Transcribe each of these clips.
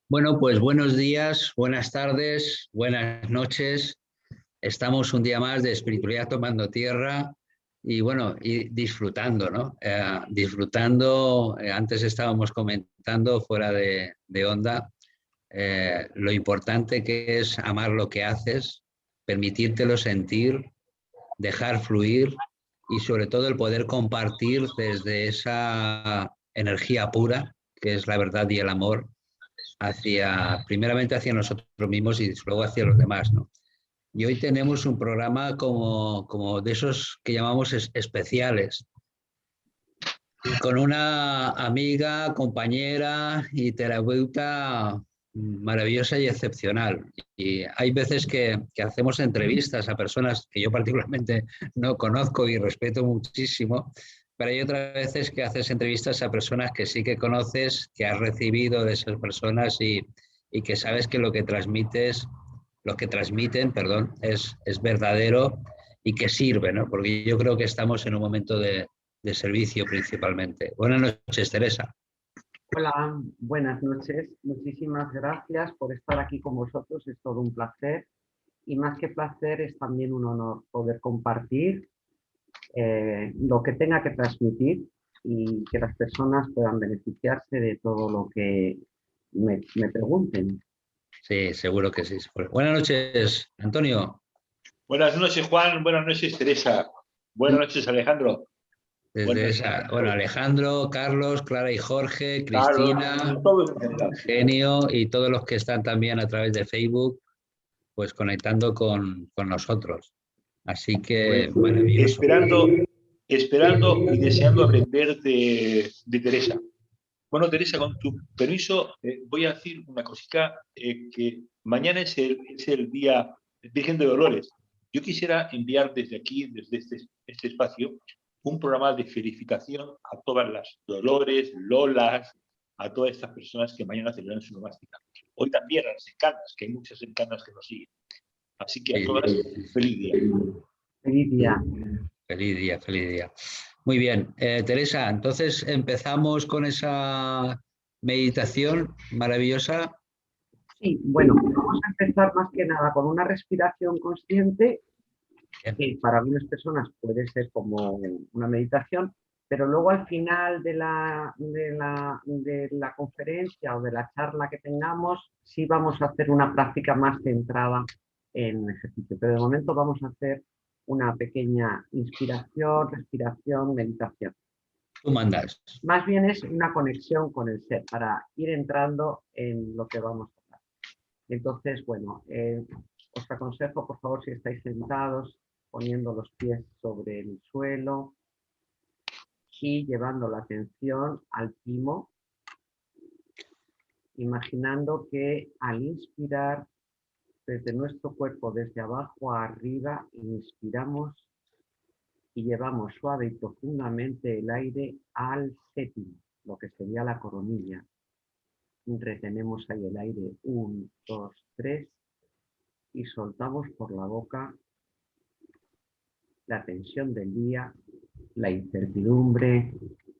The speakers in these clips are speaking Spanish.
Bueno, pues buenos días, buenas tardes, buenas noches. Estamos un día más de espiritualidad tomando tierra y bueno, y disfrutando, ¿no? Disfrutando, antes estábamos comentando fuera de onda, lo importante que es amar lo que haces, permitírtelo sentir, dejar fluir y sobre todo el poder compartir desde esa energía pura, que es la verdad y el amor primeramente hacia nosotros mismos y luego hacia los demás, ¿no? Y hoy tenemos un programa como de esos que llamamos especiales, con una amiga, compañera y terapeuta maravillosa y excepcional. Y hay veces que hacemos entrevistas a personas que yo particularmente no conozco y respeto muchísimo, pero hay otras veces que haces entrevistas a personas que sí que conoces, que has recibido de esas personas y que sabes que lo que transmiten, perdón, es verdadero y que sirve, ¿no? Porque yo creo que estamos en un momento de servicio principalmente. Buenas noches, Teresa. Hola, buenas noches. Muchísimas gracias por estar aquí con vosotros. Es todo un placer y más que placer es también un honor poder compartir lo que tenga que transmitir y que las personas puedan beneficiarse de todo lo que me pregunten. Sí, seguro que sí. Buenas noches, Antonio. Buenas noches, Juan. Buenas noches, Teresa. Buenas noches, Alejandro. Desde esa, bueno, Alejandro, Carlos, Clara y Jorge, Carlos, Cristina, todos en general. Genio y todos los que están también a través de Facebook, pues conectando con nosotros. Así que Pues, maravilloso. esperando y deseando aprender de Teresa. Bueno, Teresa, con tu permiso, voy a decir una cosita, que mañana es el Día Virgen de Dolores. Yo quisiera enviar desde aquí, desde este espacio, un programa de felicitación a todas las Dolores, Lolas, a todas estas personas que mañana celebran su nomástica. Hoy también a las encanas, que hay muchas encanas que nos siguen. Así que a todas, feliz día. Feliz día. Feliz día, feliz día. Muy bien, Teresa, entonces empezamos con esa meditación maravillosa. Sí, bueno, vamos a empezar más que nada con una respiración consciente que para algunas personas puede ser como una meditación, pero luego al final de la conferencia o de la charla que tengamos, sí vamos a hacer una práctica más centrada en ejercicio. Pero de momento vamos a hacer una pequeña inspiración, respiración, meditación. Tú mandas. Más bien es una conexión con el ser para ir entrando en lo que vamos a hablar. Entonces, bueno, os aconsejo, por favor, si estáis sentados, poniendo los pies sobre el suelo y llevando la atención al timo, imaginando que al inspirar desde nuestro cuerpo, desde abajo a arriba, inspiramos y llevamos suave y profundamente el aire al séptimo, lo que sería la coronilla. Retenemos ahí el aire, 1, 2, 3, y soltamos por la boca la tensión del día, la incertidumbre,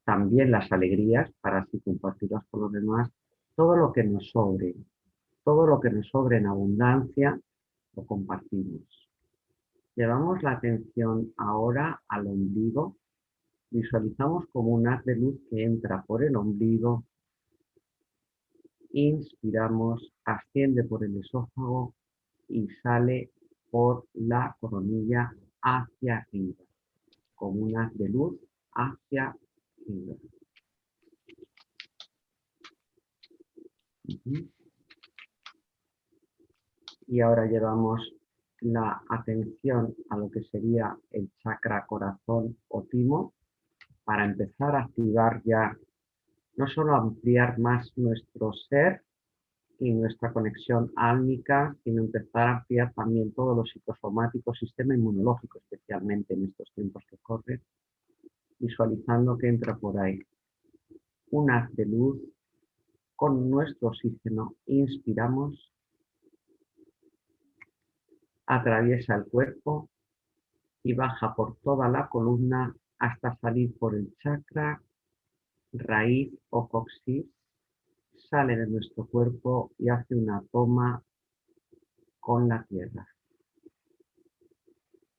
también las alegrías, para así compartirlas con los demás, todo lo que nos sobre, todo lo que nos sobre en abundancia, lo compartimos. Llevamos la atención ahora al ombligo, visualizamos como un haz de luz que entra por el ombligo, inspiramos, asciende por el esófago y sale por la coronilla hacia arriba, como un haz de luz hacia arriba. Y ahora llevamos la atención a lo que sería el chakra corazón o timo para empezar a activar ya, no solo ampliar más nuestro ser y nuestra conexión álmica, sino empezar a ampliar también todo lo psicosomático, sistema inmunológico, especialmente en estos tiempos que corren, visualizando que entra por ahí un haz de luz con nuestro oxígeno, inspiramos, atraviesa el cuerpo y baja por toda la columna hasta salir por el chakra raíz o coxis, sale de nuestro cuerpo y hace una toma con la tierra.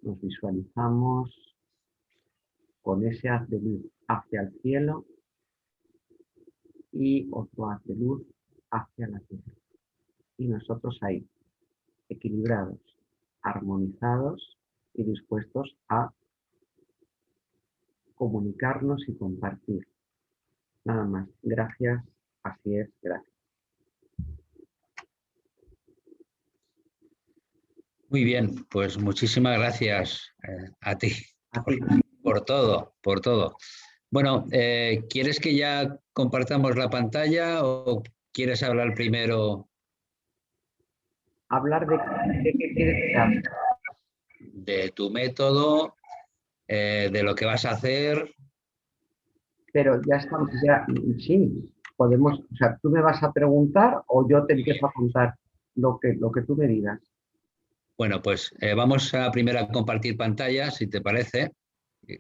Nos visualizamos con ese haz de luz hacia el cielo y otro haz de luz hacia la tierra. Y nosotros ahí, equilibrados, armonizados y dispuestos a comunicarnos y compartir. Nada más. Gracias. Así es. Gracias. Muy bien, pues muchísimas gracias a ti A ti. por todo, por todo. Bueno, ¿quieres que ya compartamos la pantalla o quieres hablar primero Hablar de qué quieres que hable. de tu método, de lo que vas a hacer? Pero ya estamos, ya, sí, podemos, o sea, tú me vas a preguntar o yo te empiezo a contar lo que tú me digas. Bueno, pues vamos a primero a compartir pantalla, si te parece,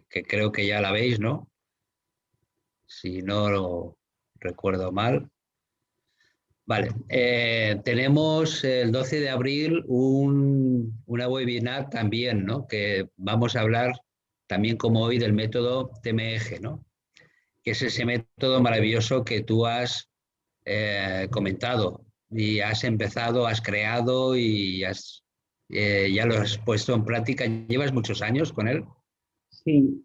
que creo que ya la veis, ¿no? Si no lo recuerdo mal. Vale, tenemos el 12 de abril una webinar también, ¿no? Que vamos a hablar también como hoy del método TMG, ¿no? Que es ese método maravilloso que tú has comentado y has empezado, has creado y ya lo has puesto en práctica. ¿Llevas muchos años con él? Sí,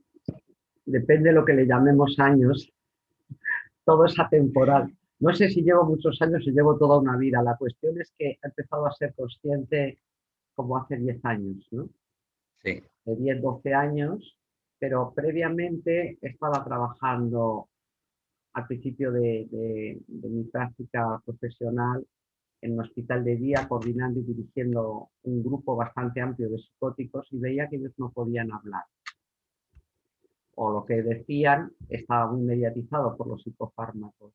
depende de lo que le llamemos años, todo es atemporal. No sé si llevo muchos años o llevo toda una vida. La cuestión es que he empezado a ser consciente como hace 10 años, ¿no? Sí. De 10, 12 años, pero previamente estaba trabajando al principio de mi práctica profesional en un hospital de día, coordinando y dirigiendo un grupo bastante amplio de psicóticos y veía que ellos no podían hablar. O lo que decían estaba muy mediatizado por los psicofármacos.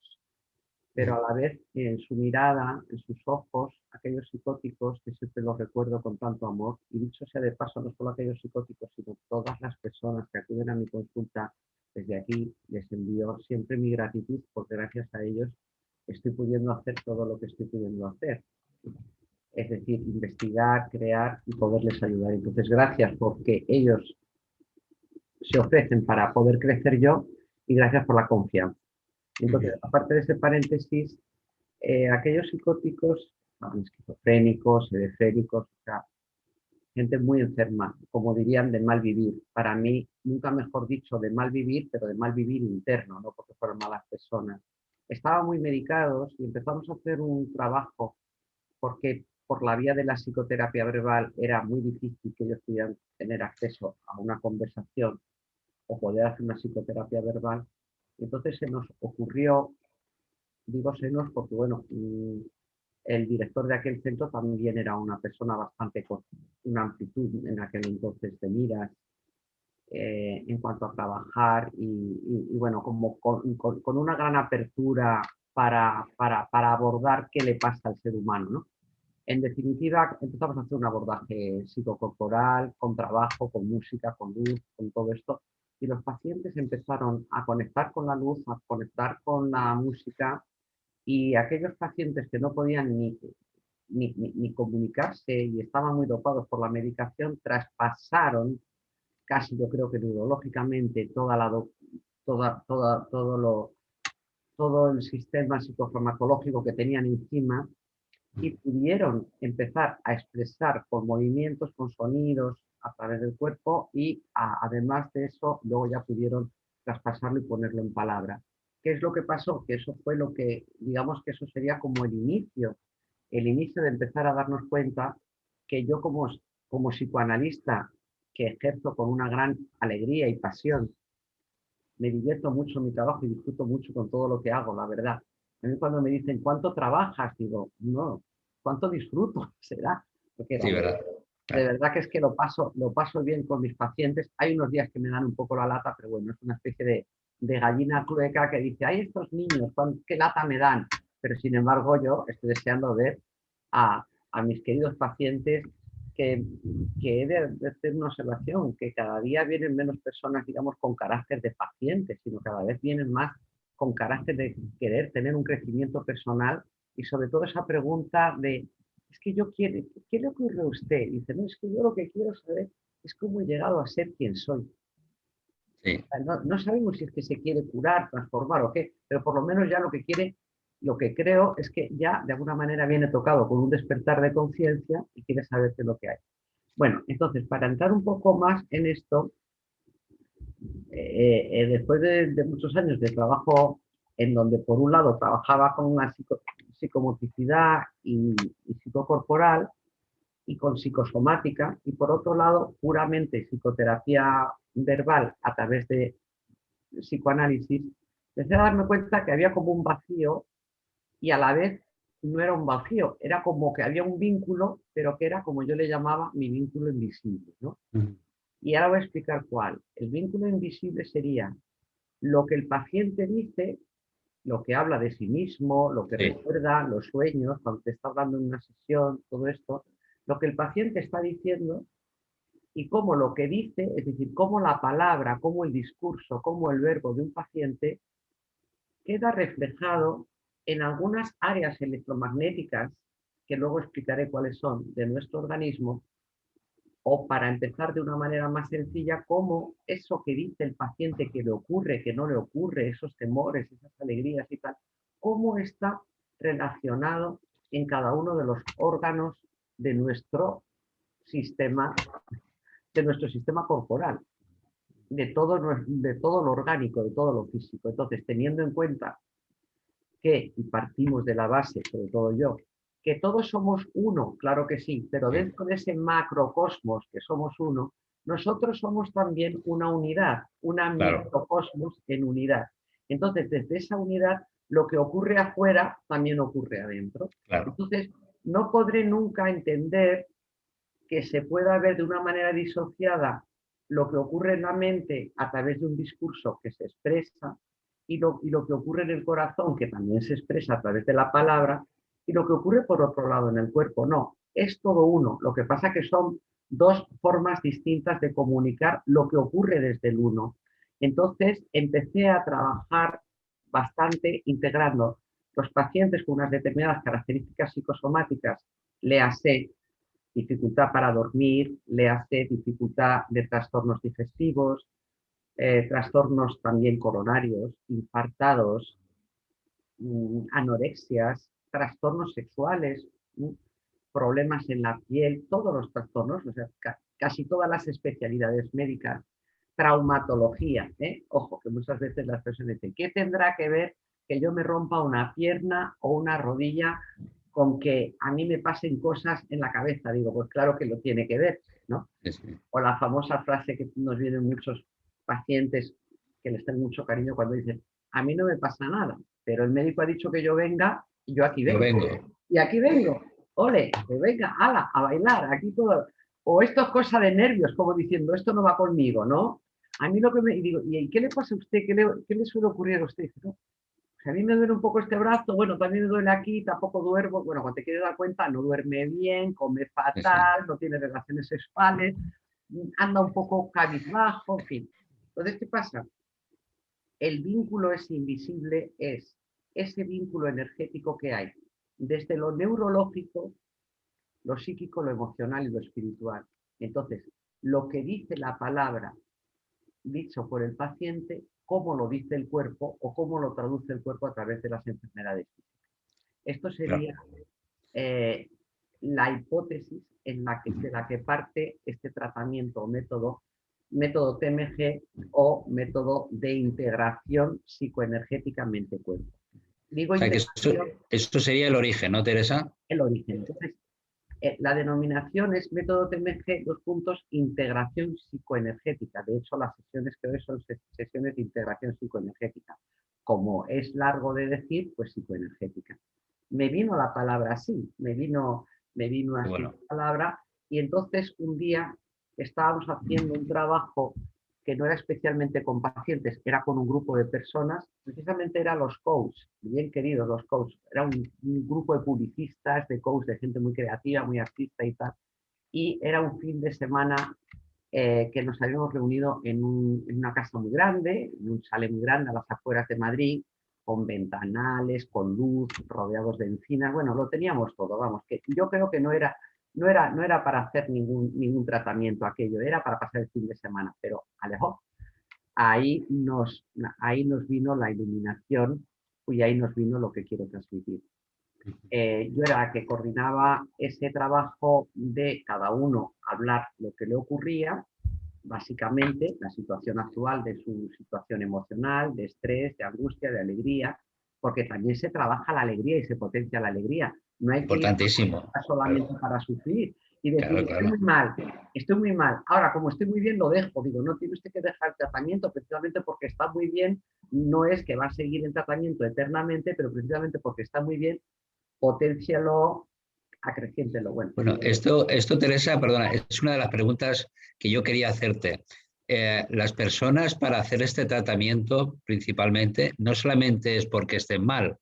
Pero a la vez en su mirada, en sus ojos, aquellos psicóticos, que siempre los recuerdo con tanto amor, y dicho sea de paso, no solo aquellos psicóticos, sino todas las personas que acuden a mi consulta, desde aquí les envío siempre mi gratitud, porque gracias a ellos estoy pudiendo hacer todo lo que estoy pudiendo hacer. Es decir, investigar, crear y poderles ayudar. Entonces, gracias porque ellos se ofrecen para poder crecer yo y gracias por la confianza. Entonces, aparte de ese paréntesis, aquellos psicóticos, esquizofrénicos, edefrénicos, o sea, gente muy enferma, como dirían, de mal vivir. Para mí, nunca mejor dicho de mal vivir, pero de mal vivir interno, no porque fueran malas personas. Estaban muy medicados y empezamos a hacer un trabajo porque por la vía de la psicoterapia verbal era muy difícil que ellos pudieran tener acceso a una conversación o poder hacer una psicoterapia verbal. Entonces se nos ocurrió, digo se nos porque bueno, el director de aquel centro también era una persona bastante con una amplitud en aquel entonces de miras en cuanto a trabajar y bueno, como con una gran apertura para abordar qué le pasa al ser humano, ¿no? En definitiva, empezamos a hacer un abordaje psicocorporal, con trabajo, con música, con luz, con todo esto, y los pacientes empezaron a conectar con la luz, a conectar con la música, y aquellos pacientes que no podían ni comunicarse y estaban muy dopados por la medicación, traspasaron casi yo creo que neurológicamente todo el sistema psicofarmacológico que tenían encima y pudieron empezar a expresar con movimientos, con sonidos a través del cuerpo y además de eso luego ya pudieron traspasarlo y ponerlo en palabra. ¿Qué es lo que pasó? Que eso fue lo que, digamos que eso sería como el inicio de empezar a darnos cuenta que yo como psicoanalista que ejerzo con una gran alegría y pasión, me divierto mucho en mi trabajo y disfruto mucho con todo lo que hago, la verdad. A mí cuando me dicen, ¿cuánto trabajas? Digo, no, ¿cuánto disfruto? ¿Será? Porque Sí, ¿verdad? de verdad que es que lo paso bien con mis pacientes. Hay unos días que me dan un poco la lata, pero bueno, es una especie de gallina clueca que dice, ¡ay, estos niños, qué lata me dan! Pero sin embargo yo estoy deseando ver a mis queridos pacientes que he de hacer una observación, que cada día vienen menos personas, digamos, con carácter de pacientes, sino cada vez vienen más con carácter de querer tener un crecimiento personal y sobre todo esa pregunta de, es que yo quiero, ¿qué le ocurre a usted? Y dice, no, es que yo lo que quiero saber es cómo he llegado a ser quien soy. Sí. No sabemos si es que se quiere curar, transformar o qué, pero por lo menos ya lo que quiere, lo que creo es que ya de alguna manera viene tocado con un despertar de conciencia y quiere saber qué es lo que hay. Bueno, entonces, para entrar un poco más en esto, después de muchos años de trabajo en donde por un lado trabajaba con una psicomotricidad y psicocorporal y con psicosomática, y por otro lado puramente psicoterapia verbal a través de psicoanálisis, empecé a darme cuenta que había como un vacío y a la vez no era un vacío, era como que había un vínculo, pero que era como yo le llamaba mi vínculo invisible, ¿no? Y ahora voy a explicar cuál. El vínculo invisible sería lo que el paciente dice, lo que habla de sí mismo, lo que recuerda, los sueños, cuando te está hablando en una sesión, todo esto, lo que el paciente está diciendo y cómo lo que dice, es decir, cómo la palabra, cómo el discurso, cómo el verbo de un paciente queda reflejado en algunas áreas electromagnéticas, que luego explicaré cuáles son, de nuestro organismo, o para empezar de una manera más sencilla, cómo eso que dice el paciente que le ocurre, que no le ocurre, esos temores, esas alegrías y tal, cómo está relacionado en cada uno de los órganos de nuestro sistema, corporal, de todo lo orgánico, de todo lo físico. Entonces, teniendo en cuenta que, y partimos de la base, sobre todo yo, que todos somos uno, claro que sí, pero dentro de ese macrocosmos que somos uno, nosotros somos también una unidad, una microcosmos en unidad. Entonces, desde esa unidad, lo que ocurre afuera también ocurre adentro. Claro. Entonces, no podré nunca entender que se pueda ver de una manera disociada lo que ocurre en la mente a través de un discurso que se expresa y lo que ocurre en el corazón, que también se expresa a través de la palabra, y lo que ocurre por otro lado en el cuerpo. No, es todo uno. Lo que pasa que son dos formas distintas de comunicar lo que ocurre desde el uno. Entonces empecé a trabajar bastante integrando los pacientes con unas determinadas características psicosomáticas, léase dificultad para dormir, léase dificultad de trastornos digestivos, trastornos también coronarios, infartados, anorexias, trastornos sexuales, problemas en la piel, todos los trastornos, o sea, casi todas las especialidades médicas, traumatología, ojo, que muchas veces las personas dicen, ¿qué tendrá que ver que yo me rompa una pierna o una rodilla con que a mí me pasen cosas en la cabeza? Digo, pues claro que lo tiene que ver, ¿no? Sí. O la famosa frase que nos vienen muchos pacientes que les tengo mucho cariño cuando dicen, a mí no me pasa nada, pero el médico ha dicho que yo venga y yo aquí vengo. Yo vengo. Y aquí vengo, ole, que venga, ala, a bailar, aquí todo. O esto es cosa de nervios, como diciendo, esto no va conmigo, ¿no? A mí lo que me digo, ¿y qué le pasa a usted? ¿Qué le suele ocurrir a usted? ¿No? A mí me duele un poco este brazo, bueno, también me duele aquí, tampoco duermo. Bueno, cuando te quieres dar cuenta, no duerme bien, come fatal, no tiene relaciones sexuales, anda un poco cabizbajo, en fin. Entonces, ¿qué pasa? El vínculo ese invisible es ese vínculo energético que hay desde lo neurológico, lo psíquico, lo emocional y lo espiritual. Entonces, lo que dice la palabra dicho por el paciente, cómo lo dice el cuerpo o cómo lo traduce el cuerpo a través de las enfermedades físicas. Esto sería la hipótesis de la que parte este tratamiento o método TMG o método de integración psicoenergética mente-cuerpo. Digo O sea, que integración, esto sería el origen, ¿no, Teresa? el origen. Entonces, la denominación es método TMG, integración psicoenergética. De hecho, las sesiones que doy son sesiones de integración psicoenergética. Como es largo de decir, pues psicoenergética. Me vino la palabra así, me vino así la palabra, y entonces un día estábamos haciendo un trabajo que no era especialmente con pacientes, era con un grupo de personas, precisamente eran los coaches, bien queridos los coaches, era un grupo de publicistas, de coaches, de gente muy creativa, muy artista y tal, y era un fin de semana que nos habíamos reunido en una casa muy grande, en un chalet muy grande a las afueras de Madrid, con ventanales, con luz, rodeados de encinas. Bueno, lo teníamos todo, vamos, que yo creo que no era para hacer ningún tratamiento aquello, era para pasar el fin de semana, pero Alejo, ahí nos vino la iluminación y ahí nos vino lo que quiero transmitir. Yo era la que coordinaba ese trabajo de cada uno hablar lo que le ocurría, básicamente la situación actual de su situación emocional, de estrés, de angustia, de alegría, porque también se trabaja la alegría y se potencia la alegría. No hay que ir Importantísimo. solamente para sufrir y decir, Claro, claro. estoy muy mal. Ahora, como estoy muy bien, lo dejo. Digo, no tiene usted que dejar el tratamiento, precisamente porque está muy bien, no es que va a seguir en tratamiento eternamente, pero precisamente porque está muy bien, potencialo, acreciéntelo. Bueno, Bueno, esto, Teresa, perdona, es una de las preguntas que yo quería hacerte. Las personas para hacer este tratamiento, principalmente, no solamente es porque estén mal,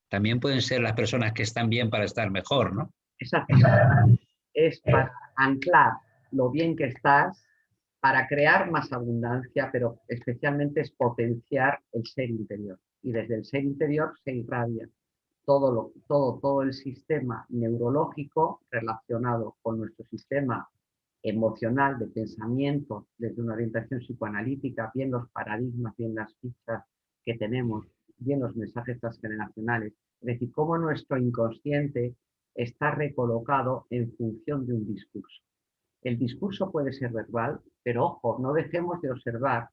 también pueden ser las personas que están bien para estar mejor, ¿no? exacto. Es para anclar lo bien que estás, para crear más abundancia, pero especialmente es potenciar el ser interior. Y desde el ser interior se irradia todo el sistema neurológico relacionado con nuestro sistema emocional de pensamiento desde una orientación psicoanalítica, bien los paradigmas, bien las fichas que tenemos, bien los mensajes transgeneracionales. Es decir, cómo nuestro inconsciente está recolocado en función de un discurso. El discurso puede ser verbal, pero ojo, no dejemos de observar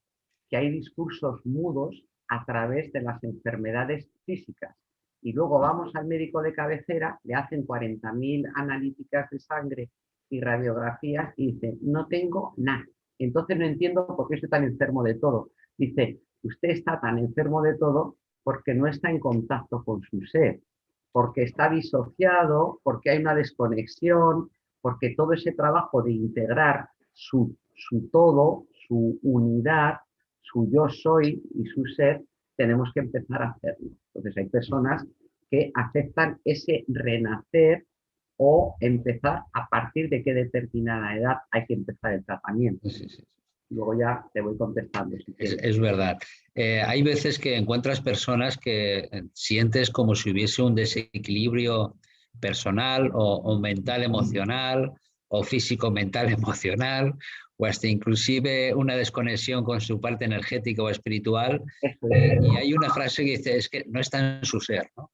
que hay discursos mudos a través de las enfermedades físicas. Y luego vamos al médico de cabecera, le hacen 40.000 analíticas de sangre y radiografías y dice, no tengo nada. Entonces no entiendo por qué estoy tan enfermo de todo. Dice, usted está tan enfermo de todo porque no está en contacto con su ser, porque está disociado, porque hay una desconexión, porque todo ese trabajo de integrar su todo, su unidad, su yo soy y su ser, tenemos que empezar a hacerlo. Entonces hay personas que aceptan ese renacer o empezar a partir de qué determinada edad hay que empezar el tratamiento. Sí, sí. Luego ya te voy contestando si quieres. Es verdad. Hay veces que encuentras personas que sientes como si hubiese un desequilibrio personal o mental emocional o físico mental emocional o hasta inclusive una desconexión con su parte energética o espiritual. Y hay una frase que dice, es que no está en su ser, ¿no?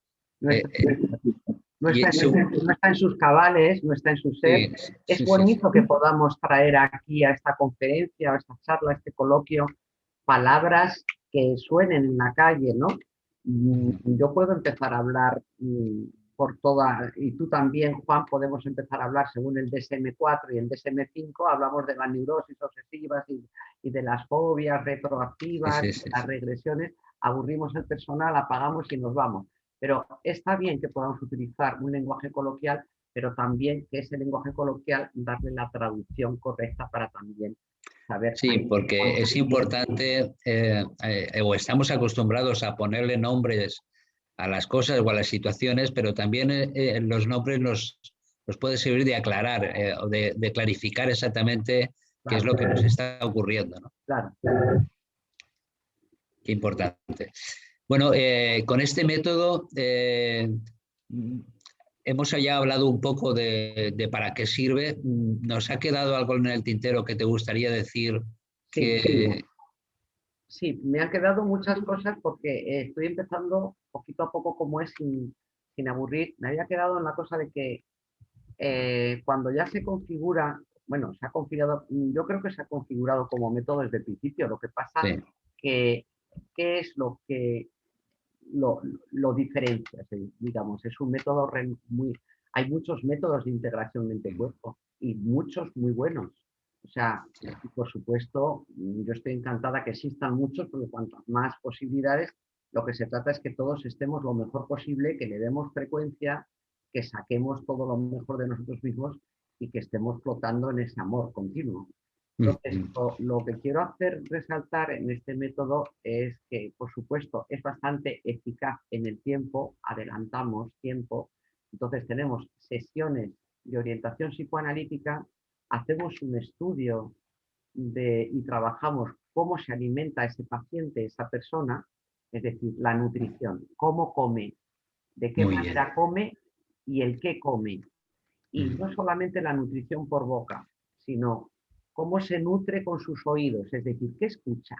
No está en sus cabales, no está en su ser. Sí, Es sí, bonito sí. que podamos traer aquí a esta conferencia, a esta charla, a este coloquio, palabras que suenen en la calle, ¿no? Yo puedo empezar a hablar por toda, y tú también, Juan, podemos empezar a hablar según el DSM-4 y el DSM-5, hablamos de las neurosis obsesivas y de las fobias retroactivas, las regresiones, aburrimos el personal, apagamos y nos vamos. Pero está bien que podamos utilizar un lenguaje coloquial, pero también que ese lenguaje coloquial darle la traducción correcta para también saber. Sí, porque es importante, o estamos acostumbrados a ponerle nombres a las cosas o a las situaciones, pero también los nombres nos puede servir de aclarar o de clarificar exactamente qué es lo que nos está ocurriendo, ¿no? Claro. Qué importante. Bueno, con este método hemos ya hablado un poco de para qué sirve. ¿Nos ha quedado algo en el tintero que te gustaría decir? Sí, me han quedado muchas cosas porque estoy empezando poquito a poco como es sin aburrir. Me había quedado en la cosa de que cuando ya se configura, bueno, se ha configurado, yo creo que se ha configurado como método desde el principio. Lo que pasa que ¿qué es lo que lo diferencia? Digamos, es un método hay muchos métodos de integración mente-cuerpo y muchos muy buenos. O sea, por supuesto, yo estoy encantada que existan muchos, porque cuantas más posibilidades, lo que se trata es que todos estemos lo mejor posible, que le demos frecuencia, que saquemos todo lo mejor de nosotros mismos y que estemos flotando en ese amor continuo. Entonces, lo que quiero hacer resaltar en este método es que, por supuesto, es bastante eficaz en el tiempo, adelantamos tiempo, entonces tenemos sesiones de orientación psicoanalítica, hacemos un estudio y trabajamos cómo se alimenta ese paciente, esa persona, Es decir, la nutrición, cómo come, de qué Muy bien. manera come y el qué come. Y no solamente la nutrición por boca, sino cómo se nutre con sus oídos, es decir, qué escucha,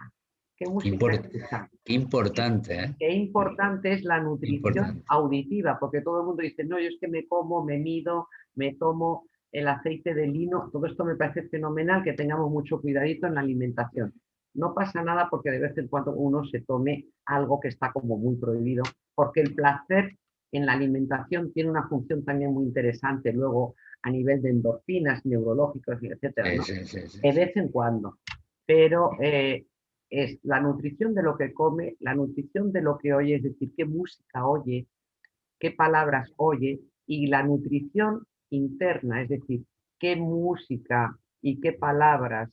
qué música escucha. Qué importante, ¿eh? Qué importante es la nutrición Importante. auditiva, porque todo el mundo dice, no, yo es que me como, me mido, me tomo el aceite de lino, todo esto me parece fenomenal, que tengamos mucho cuidadito en la alimentación. No pasa nada porque de vez en cuando uno se tome algo que está como muy prohibido, porque el placer en la alimentación tiene una función también muy interesante luego a nivel de endorfinas, neurológicos, etcétera, ¿no? Sí. De vez en cuando. Pero es la nutrición de lo que come, la nutrición de lo que oye, es decir, qué música oye, qué palabras oye, y la nutrición interna, es decir, qué música y qué palabras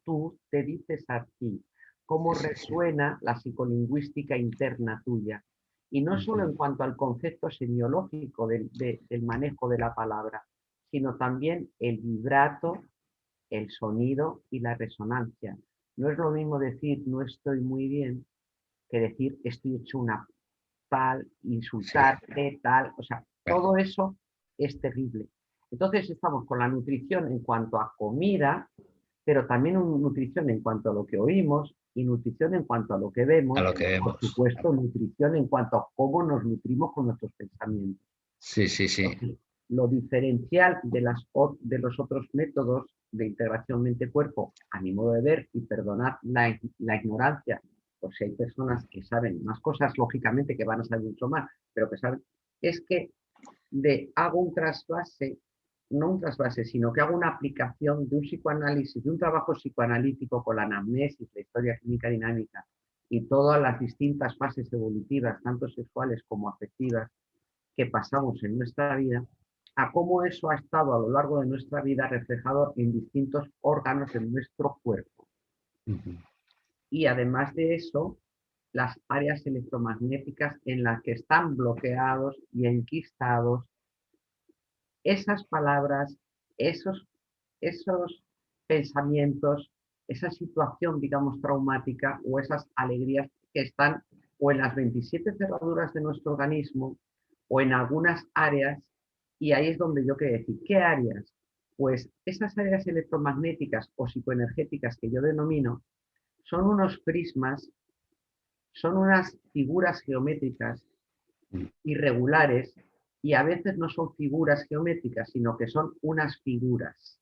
tú te dices a ti, cómo Sí. resuena la psicolingüística interna tuya. Y no solo en cuanto al concepto semiológico del manejo de la palabra, sino también el vibrato, el sonido y la resonancia. No es lo mismo decir no estoy muy bien que decir estoy hecho una tal, Sí, insultarte, tal, o sea, claro. todo eso es terrible. Entonces estamos con la nutrición en cuanto a comida, pero también nutrición en cuanto a lo que oímos y nutrición en cuanto a lo que A vemos, lo que por vemos. supuesto, nutrición en cuanto a cómo nos nutrimos con nuestros pensamientos. Sí. Entonces, lo diferencial de los otros métodos de integración mente-cuerpo, a mi modo de ver, y perdonad la ignorancia, por si hay personas que saben más cosas, lógicamente que van a saber mucho más, pero que saben, es que hago un trasvase, no un trasvase, sino que hago una aplicación de un psicoanálisis, de un trabajo psicoanalítico con la anamnesis, la historia clínica dinámica y todas las distintas fases evolutivas, tanto sexuales como afectivas, que pasamos en nuestra vida, a cómo eso ha estado a lo largo de nuestra vida reflejado en distintos órganos de nuestro cuerpo. Y además de eso, las áreas electromagnéticas en las que están bloqueados y enquistados esas palabras, esos pensamientos, esa situación, digamos, traumática o esas alegrías que están o en las 27 cerraduras de nuestro organismo o en algunas áreas, y ahí es donde yo quiero decir, ¿qué áreas? Pues esas áreas electromagnéticas o psicoenergéticas que yo denomino son unos prismas, son unas figuras geométricas irregulares y a veces no son figuras geométricas, sino que son unas figuras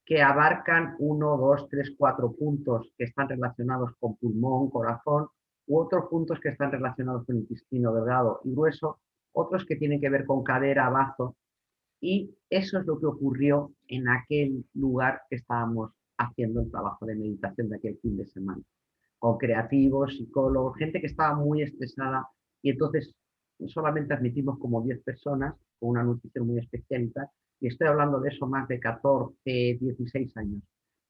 que abarcan 1, 2, 3, 4 puntos que están relacionados con pulmón, corazón, u otros puntos que están relacionados con intestino delgado y grueso, otros que tienen que ver con cadera, bazo, y eso es lo que ocurrió en aquel lugar que estábamos haciendo el trabajo de meditación de aquel fin de semana, con creativos, psicólogos, gente que estaba muy estresada y entonces solamente admitimos como 10 personas con una nutrición muy especial y estoy hablando de eso más de 14, 16 años.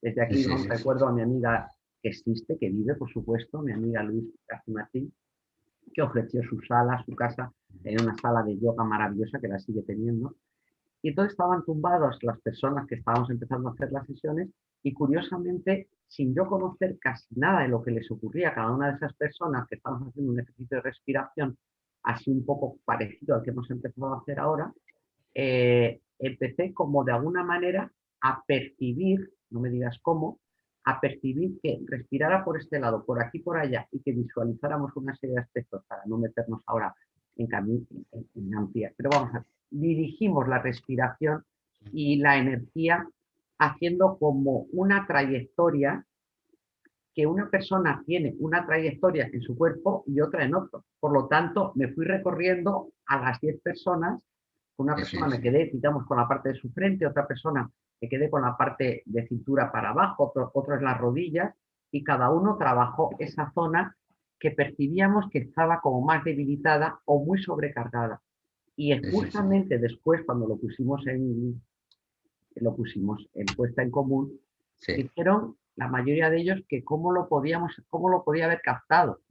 Desde aquí Sí. recuerdo a mi amiga que existe, que vive, por supuesto, mi amiga Luis García Martín, que ofreció su sala, su casa, en una sala de yoga maravillosa que la sigue teniendo. Y entonces estaban tumbados las personas que estábamos empezando a hacer las sesiones y curiosamente, sin yo conocer casi nada de lo que les ocurría a cada una de esas personas que estábamos haciendo un ejercicio de respiración así un poco parecido al que hemos empezado a hacer ahora, empecé como de alguna manera a percibir, no me digas cómo, a percibir que respirara por este lado, por aquí, por allá, y que visualizáramos una serie de aspectos para no meternos ahora en amplia. Pero vamos a ver, dirigimos la respiración y la energía haciendo como una trayectoria que una persona tiene una trayectoria en su cuerpo y otra en otro. Por lo tanto, me fui recorriendo a las 10 personas. Una persona me quedé, digamos, con la parte de su frente, otra persona me quedé con la parte de cintura para abajo, otro en las rodillas, y cada uno trabajó esa zona que percibíamos que estaba como más debilitada o muy sobrecargada. Y justamente después, cuando lo pusimos en puesta en común, dijeron la mayoría de ellos que cómo lo podía haber captado.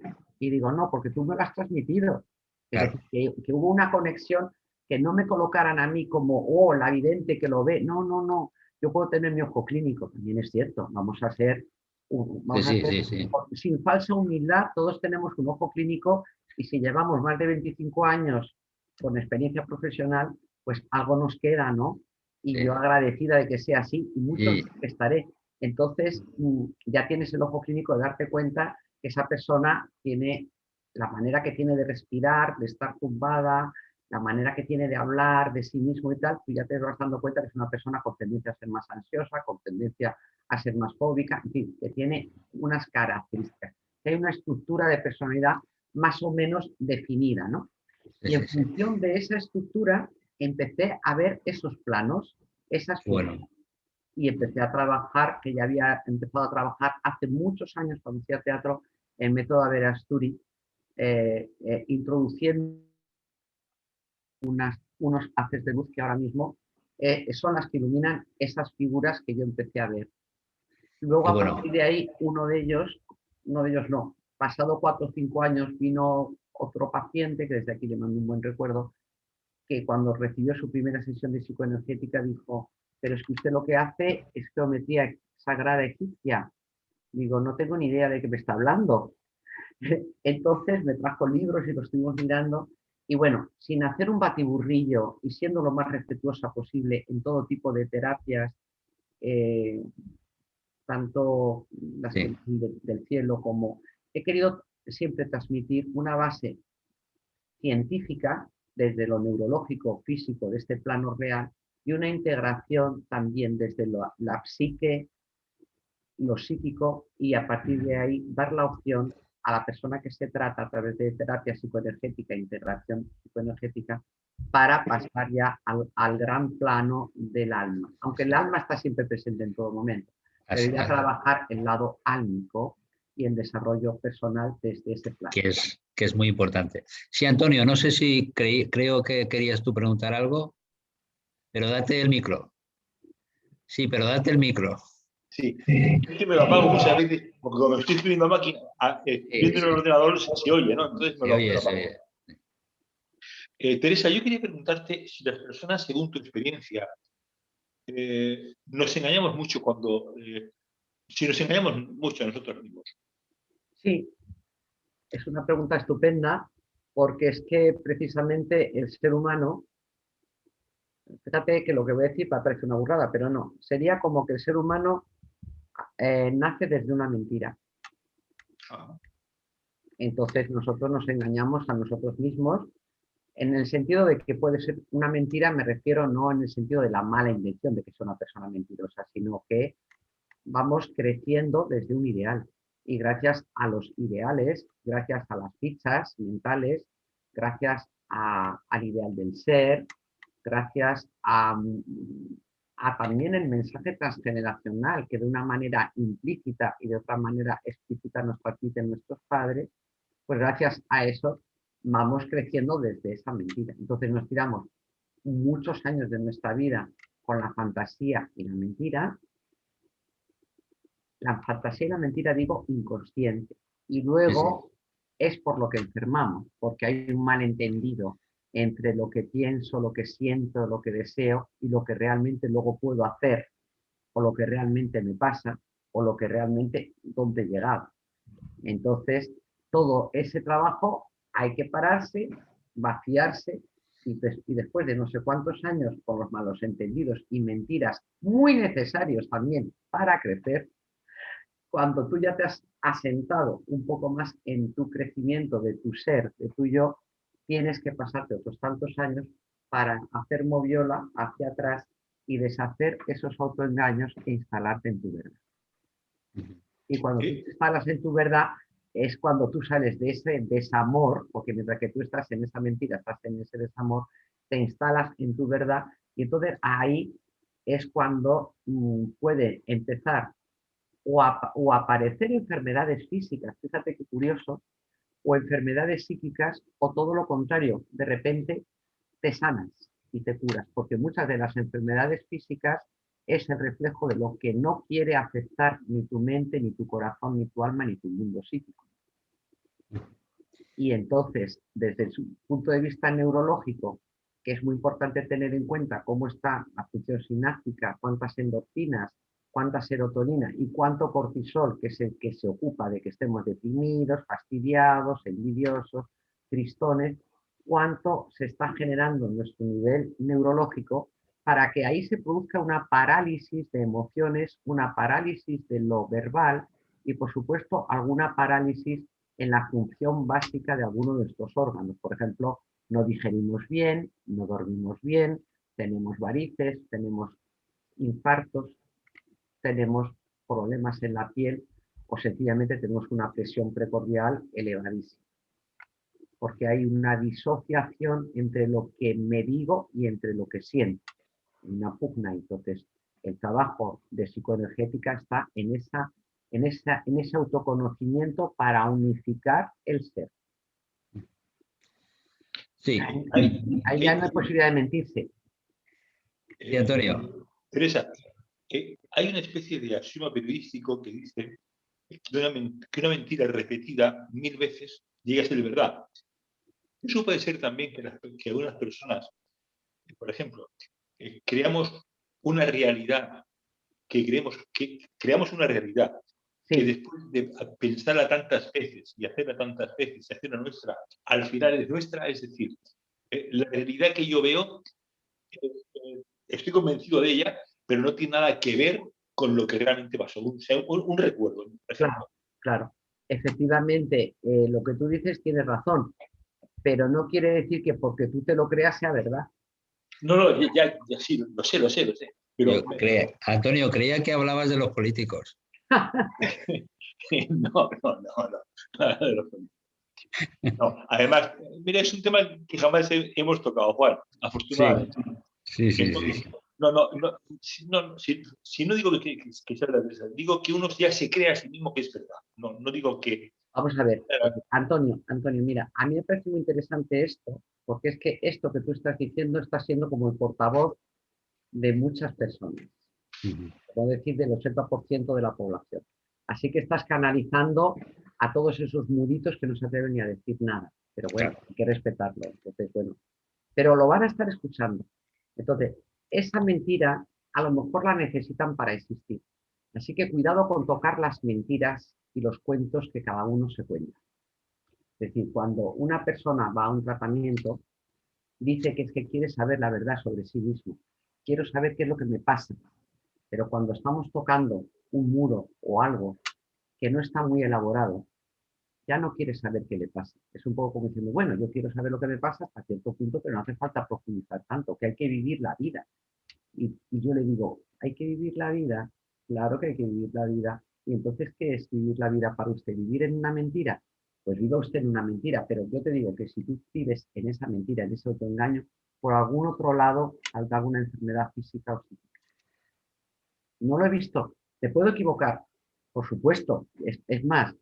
Y digo, no, porque tú me lo has transmitido. Es Claro. decir, que hubo una conexión que no me colocaran a mí como, oh, la vidente que lo ve. No. Yo puedo tener mi ojo clínico, también es cierto. Vamos a ser Vamos a hacer, sin falsa humildad, todos tenemos un ojo clínico y si llevamos más de 25 años con experiencia profesional, pues algo nos queda, ¿no? Y yo agradecida de que sea así y muchos estaré. Entonces, ya tienes el ojo clínico de darte cuenta que esa persona tiene la manera que tiene de respirar, de estar tumbada, la manera que tiene de hablar de sí mismo y tal, tú ya te vas dando cuenta que es una persona con tendencia a ser más ansiosa, con tendencia a ser más fóbica, en fin, que tiene unas características, que hay una estructura de personalidad más o menos definida, ¿no? Y en función de esa estructura empecé a ver esos planos, esas figuras. Y empecé a trabajar, que ya había empezado a trabajar hace muchos años cuando hacía teatro, el método Averasturi, introduciendo unos haces de luz que ahora mismo son las que iluminan esas figuras que yo empecé a ver. Luego, a partir de ahí, uno de ellos no, pasado 4 o 5 años vino otro paciente, que desde aquí le mando un buen recuerdo, que cuando recibió su primera sesión de psicoenergética dijo, pero es que usted lo que hace es geometría sagrada egipcia. Digo, no tengo ni idea de qué me está hablando. Entonces me trajo libros y los estuvimos mirando. Y bueno, sin hacer un batiburrillo y siendo lo más respetuosa posible en todo tipo de terapias, tanto las del cielo como... He querido siempre transmitir una base científica desde lo neurológico, físico, de este plano real, y una integración también desde la psique, lo psíquico, y a partir de ahí dar la opción a la persona que se trata a través de terapia psicoenergética e integración psicoenergética para pasar ya al gran plano del alma. Aunque el alma está siempre presente en todo momento, pero ya trabajar el lado álmico y el desarrollo personal desde ese plano. Que es muy importante. Sí, Antonio, no sé si creo que querías tú preguntar algo, pero date el micro. Sí, pero date el micro. Sí, es que me lo apago muchas veces, porque cuando estoy escribiendo a máquina, viendo en el ordenador se oye, ¿no? Entonces me lo apago. Teresa, yo quería preguntarte si las personas, según tu experiencia, nos engañamos mucho si nos engañamos mucho a nosotros mismos. Sí, es una pregunta estupenda, porque es que precisamente el ser humano, fíjate que lo que voy a decir parece una burrada, pero no, sería como que el ser humano nace desde una mentira. Entonces nosotros nos engañamos a nosotros mismos en el sentido de que puede ser una mentira, me refiero no en el sentido de la mala intención de que sea una persona mentirosa, sino que vamos creciendo desde un ideal. Y gracias a los ideales, gracias a las fichas mentales, gracias al ideal del ser, gracias a también el mensaje transgeneracional que de una manera implícita y de otra manera explícita nos transmiten nuestros padres, pues gracias a eso vamos creciendo desde esa mentira. Entonces nos tiramos muchos años de nuestra vida con la fantasía y la mentira. La fantasía y la mentira digo inconsciente. Y luego es por lo que enfermamos, porque hay un malentendido entre lo que pienso, lo que siento, lo que deseo y lo que realmente luego puedo hacer, o lo que realmente me pasa, o lo que realmente donde he llegado. Entonces, todo ese trabajo hay que pararse, vaciarse y después de no sé cuántos años con los malos entendidos y mentiras muy necesarios también para crecer, cuando tú ya te has asentado un poco más en tu crecimiento de tu ser, de tu yo, tienes que pasarte otros tantos años para hacer moviola hacia atrás y deshacer esos autoengaños e instalarte en tu verdad. Y cuando tú te instalas en tu verdad es cuando tú sales de ese desamor, porque mientras que tú estás en esa mentira, estás en ese desamor, te instalas en tu verdad y entonces ahí es cuando puede empezar o aparecer enfermedades físicas, fíjate qué curioso, o enfermedades psíquicas, o todo lo contrario, de repente te sanas y te curas, porque muchas de las enfermedades físicas es el reflejo de lo que no quiere aceptar ni tu mente, ni tu corazón, ni tu alma, ni tu mundo psíquico. Y entonces, desde su punto de vista neurológico, que es muy importante tener en cuenta cómo está la función sináptica, cuántas endorfinas, cuánta serotonina y cuánto cortisol, que es el que se ocupa de que estemos deprimidos, fastidiados, envidiosos, tristones, cuánto se está generando en nuestro nivel neurológico para que ahí se produzca una parálisis de emociones, una parálisis de lo verbal y, por supuesto, alguna parálisis en la función básica de alguno de nuestros órganos. Por ejemplo, no digerimos bien, no dormimos bien, tenemos varices, tenemos infartos, tenemos problemas en la piel o sencillamente tenemos una presión precordial elevadísima. Porque hay una disociación entre lo que me digo y entre lo que siento. Una pugna. Entonces, el trabajo de psicoenergética está en ese autoconocimiento para unificar el ser. Sí. Ahí ya no hay posibilidad de mentirse. Sí, Antonio. Teresa, hay una especie de axioma periodístico que dice que una mentira repetida 1000 veces llega a ser verdad. Eso puede ser también que algunas personas, por ejemplo, creamos una realidad, creamos una realidad que Sí, después de pensarla tantas veces y hacerla tantas veces y hacerla nuestra, al final es nuestra. Es decir, la realidad que yo veo, estoy convencido de ella, pero no tiene nada que ver con lo que realmente pasó. Un recuerdo, por ejemplo. claro. Efectivamente, lo que tú dices tienes razón, pero no quiere decir que porque tú te lo creas sea verdad. No, ya sí, lo sé. Pero Antonio, creía que hablabas de los políticos. no. No, además, mira, es un tema que jamás hemos tocado, Juan, afortunadamente. Sí. Entonces, si no digo que sea verdad, digo que uno ya se cree a sí mismo que es verdad. No digo que... Vamos a ver, Antonio, mira, a mí me parece muy interesante esto, porque es que esto que tú estás diciendo está siendo como el portavoz de muchas personas, puedo decir del 80% de la población. Así que estás canalizando a todos esos muditos que no se atreven ni a decir nada. Pero bueno, Claro. hay que respetarlo. Entonces, bueno, pero lo van a estar escuchando. Entonces, esa mentira a lo mejor la necesitan para existir. Así que cuidado con tocar las mentiras y los cuentos que cada uno se cuenta. Es decir, cuando una persona va a un tratamiento, dice que es que quiere saber la verdad sobre sí mismo. Quiero saber qué es lo que me pasa. Pero cuando estamos tocando un muro o algo que no está muy elaborado, ya no quiere saber qué le pasa. Es un poco como diciendo, bueno, yo quiero saber lo que me pasa hasta cierto punto, pero no hace falta profundizar tanto, que hay que vivir la vida. Y yo le digo, ¿hay que vivir la vida? Claro que hay que vivir la vida. ¿Y entonces qué es vivir la vida para usted? ¿Vivir en una mentira? Pues viva usted en una mentira, pero yo te digo que si tú vives en esa mentira, en ese autoengaño, por algún otro lado salta alguna enfermedad física o psíquica. No lo he visto. ¿Te puedo equivocar? Por supuesto. Es más,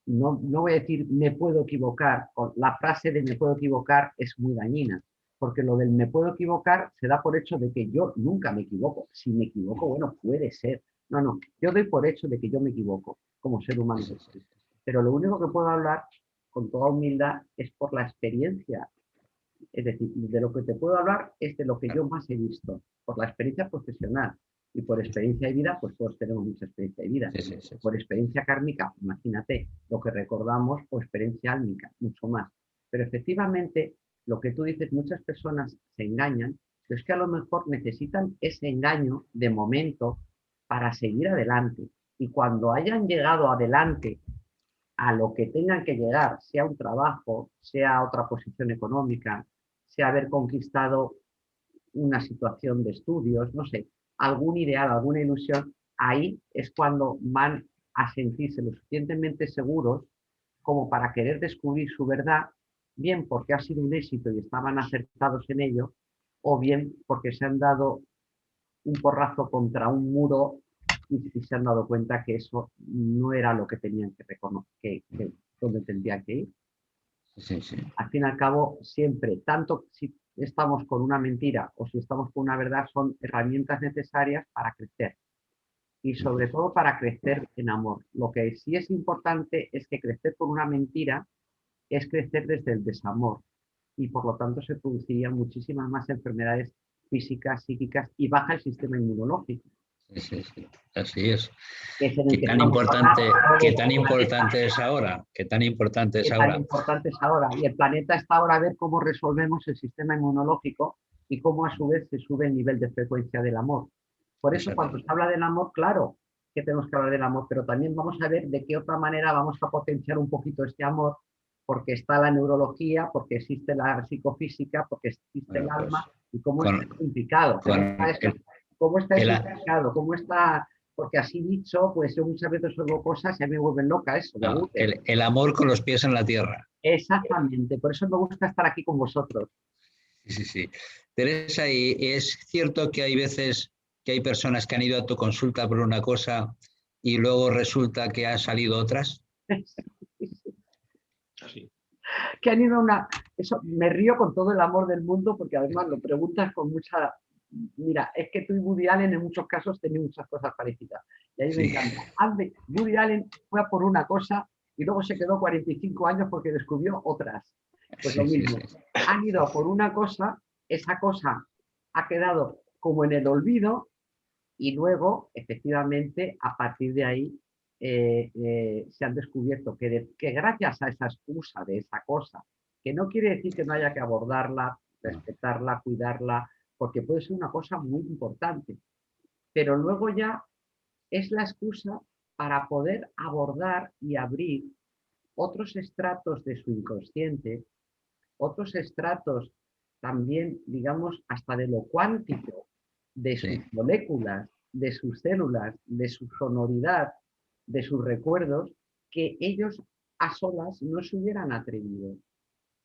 no voy a decir me puedo equivocar. La frase de me puedo equivocar es muy dañina, porque lo del me puedo equivocar se da por hecho de que yo nunca me equivoco. Si me equivoco, bueno, puede ser. No, yo doy por hecho de que yo me equivoco como ser humano. Pero lo único que puedo hablar con toda humildad es por la experiencia. Es decir, de lo que te puedo hablar es de lo que yo más he visto, por la experiencia profesional. Y por experiencia de vida, pues todos tenemos mucha experiencia de vida. Sí. Por experiencia kármica, imagínate, lo que recordamos, o experiencia álmica, mucho más. Pero efectivamente, lo que tú dices, muchas personas se engañan, pero es que a lo mejor necesitan ese engaño de momento para seguir adelante. Y cuando hayan llegado adelante a lo que tengan que llegar, sea un trabajo, sea otra posición económica, sea haber conquistado una situación de estudios, no sé, algún ideal, alguna ilusión, ahí es cuando van a sentirse lo suficientemente seguros como para querer descubrir su verdad, bien porque ha sido un éxito y estaban acertados en ello, o bien porque se han dado un porrazo contra un muro y se han dado cuenta que eso no era lo que tenían que reconocer, donde tendrían que ir. Sí. Al fin y al cabo, siempre, tanto si estamos con una mentira o si estamos con una verdad, son herramientas necesarias para crecer y sobre todo para crecer en amor. Lo que sí es importante es que crecer con una mentira es crecer desde el desamor y por lo tanto se producirían muchísimas más enfermedades físicas, psíquicas y baja el sistema inmunológico. Sí, sí, sí, así es. que es en el Qué que tan estamos importante, hablando qué del tan planeta. importante es ahora, qué tan importante es Qué tan ahora. importante es ahora. Y el planeta está ahora a ver cómo resolvemos el sistema inmunológico y cómo a su vez se sube el nivel de frecuencia del amor. Por eso cuando se Exactamente. habla del amor, claro que tenemos que hablar del amor, pero también vamos a ver de qué otra manera vamos a potenciar un poquito este amor, porque está la neurología, porque existe la psicofísica, porque existe el Bueno, pues alma y cómo está con, implicado, con cómo está eso el, implicado, cómo está, porque así dicho, pues yo muchas veces oigo cosas y a mí me vuelven loca eso, de no, Google. el amor con los pies en la tierra. Exactamente, por eso me gusta estar aquí con vosotros. Sí, sí, sí. Teresa, y es cierto que hay veces que hay personas que han ido a tu consulta por una cosa y luego resulta que han salido otras. Así. Que han ido a una... Eso, me río con todo el amor del mundo porque además lo preguntas con mucha... Mira, es que tú y Woody Allen en muchos casos tenéis muchas cosas parecidas. Y a mí me Sí, encanta. Woody Allen fue a por una cosa y luego se quedó 45 años porque descubrió otras. Pues lo sí, sí, sí. mismo. Han ido a por una cosa, esa cosa ha quedado como en el olvido y luego, efectivamente, a partir de ahí se han descubierto que gracias a esa excusa de esa cosa, que no quiere decir que no haya que abordarla, No, respetarla, cuidarla, porque puede ser una cosa muy importante, pero luego ya es la excusa para poder abordar y abrir otros estratos de su inconsciente, otros estratos también, digamos, hasta de lo cuántico, de sus sí, moléculas, de sus células, de su sonoridad, de sus recuerdos, que ellos a solas no se hubieran atrevido.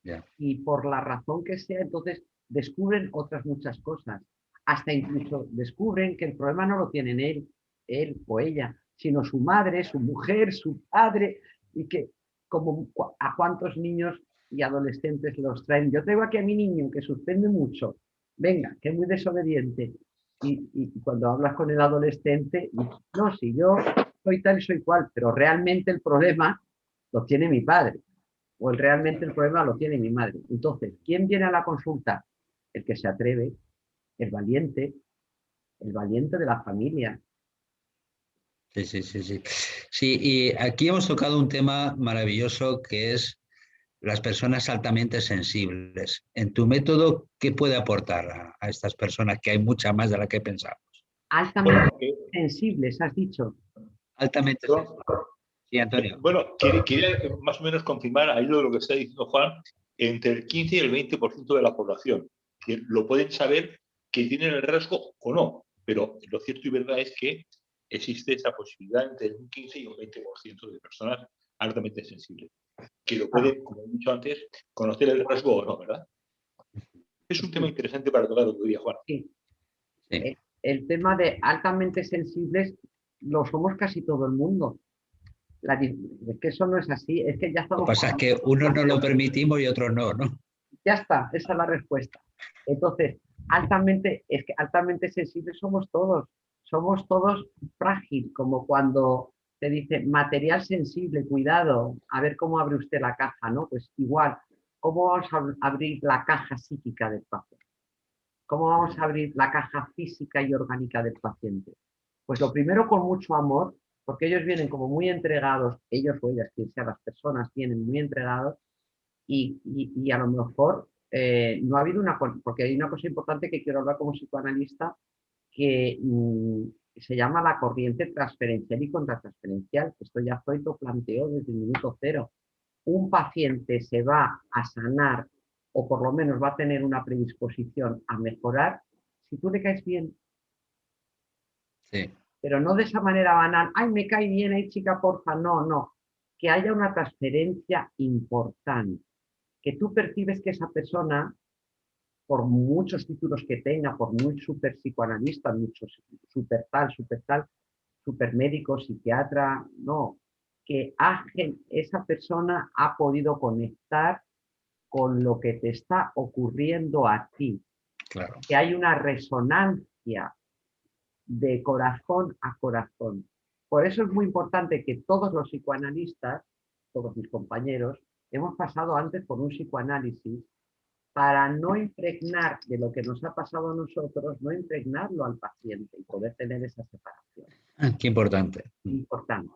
ya. Y por la razón que sea, entonces descubren otras muchas cosas. Hasta incluso descubren que el problema no lo tienen él o ella, sino su madre, su mujer, su padre, y que como a cuántos niños y adolescentes los traen. Yo tengo aquí a mi niño que suspende mucho, venga, que es muy desobediente. Y cuando hablas con el adolescente, no, si yo soy tal y soy cual, pero realmente el problema lo tiene mi padre o realmente el problema lo tiene mi madre. Entonces, ¿quién viene a la consulta? El que se atreve, el valiente de la familia. Sí, sí, sí, sí. Sí, y aquí hemos tocado un tema maravilloso que es las personas altamente sensibles. En tu método, ¿qué puede aportar a estas personas? Que hay mucha más de la que pensamos. Altamente Bueno, sensibles, has dicho. Altamente perdón. sensibles. Sí, Antonio. Bueno, quería más o menos confirmar ahí lo que está diciendo Juan, entre el 15 y el 20% de la población, que lo pueden saber que tienen el rasgo o no, pero lo cierto y verdad es que existe esa posibilidad entre un 15 y un 20% de personas altamente sensibles, que lo Claro, pueden, como he dicho antes, conocer el rasgo o no, ¿verdad? Es un tema sí, interesante para tocar otro día, Juan. sí. Sí. El tema de altamente sensibles lo somos casi todo el mundo. Es que eso no es así, es que ya Lo que estamos pasa es que unos no lo permitimos y otros no, ¿no? ya está, esa es la respuesta. Entonces, es que altamente sensibles somos todos frágil, como cuando te dice material sensible, cuidado, a ver cómo abre usted la caja, ¿no? Pues igual, ¿cómo vamos a abrir la caja psíquica del paciente? ¿Cómo vamos a abrir la caja física y orgánica del paciente? Pues lo primero con mucho amor, porque ellos vienen como muy entregados, ellos o ellas, quien sea, las personas vienen muy entregados y a lo mejor no ha habido una, porque hay una cosa importante que quiero hablar como psicoanalista que se llama la corriente transferencial y contratransferencial. Esto ya Freud lo planteó desde el minuto cero. Un paciente se va a sanar o por lo menos va a tener una predisposición a mejorar si tú le caes bien, Sí, pero no de esa manera banal, ay, me cae bien, ay, chica, porfa, no, no, que haya una transferencia importante, que tú percibes que esa persona por muchos títulos que tenga, por muy super psicoanalista, muchos super tal, super médico, psiquiatra, no, que esa persona ha podido conectar con lo que te está ocurriendo a ti, claro. que hay una resonancia de corazón a corazón. Por eso es muy importante que todos los psicoanalistas, todos mis compañeros, hemos pasado antes por un psicoanálisis para no impregnar de lo que nos ha pasado a nosotros, no impregnarlo al paciente y poder tener esa separación. Qué importante. Importante.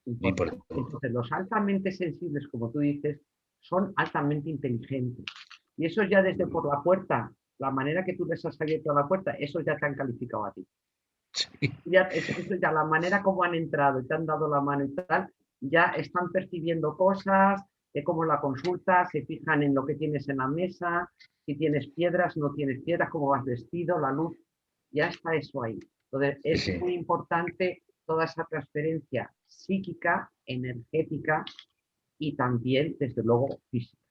Muy importante. Entonces, los altamente sensibles, como tú dices, son altamente inteligentes. Y eso ya desde por la puerta, la manera que tú les has abierto a la puerta, eso ya te han calificado a ti. Sí. Ya, eso ya la manera como han entrado y te han dado la mano y tal, ya están percibiendo cosas, de cómo la consulta, se fijan en lo que tienes en la mesa, si tienes piedras, no tienes piedras, cómo vas vestido, la luz, ya está eso ahí. Entonces, es Sí. muy importante toda esa transferencia psíquica, energética y también, desde luego, física.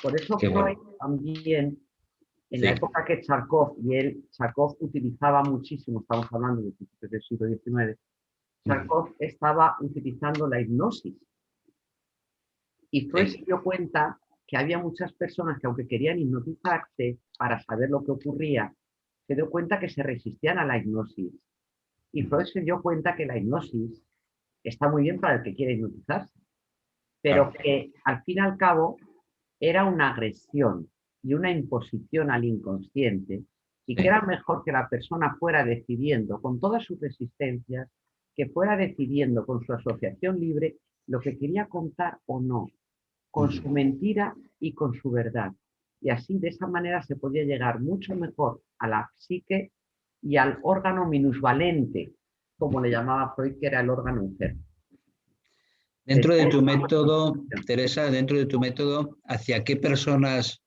Por eso Qué Freud bueno. también, en Sí. la época que Charcot utilizaba muchísimo, estamos hablando de principios del siglo XIX, Charcot estaba utilizando la hipnosis. Y Freud se dio cuenta que había muchas personas que, aunque querían hipnotizarse para saber lo que ocurría, se dio cuenta que se resistían a la hipnosis. Y Freud se dio cuenta que la hipnosis está muy bien para el que quiere hipnotizarse, pero que al fin y al cabo era una agresión y una imposición al inconsciente, y que era mejor que la persona fuera decidiendo con todas sus resistencias, que fuera decidiendo con su asociación libre lo que quería contar o no, con su mentira y con su verdad. Y así, de esa manera, se podía llegar mucho mejor a la psique y al órgano minusvalente, como le llamaba Freud, que era el órgano enfermo. Dentro de tu método, Teresa, dentro de tu método, ¿hacia qué personas?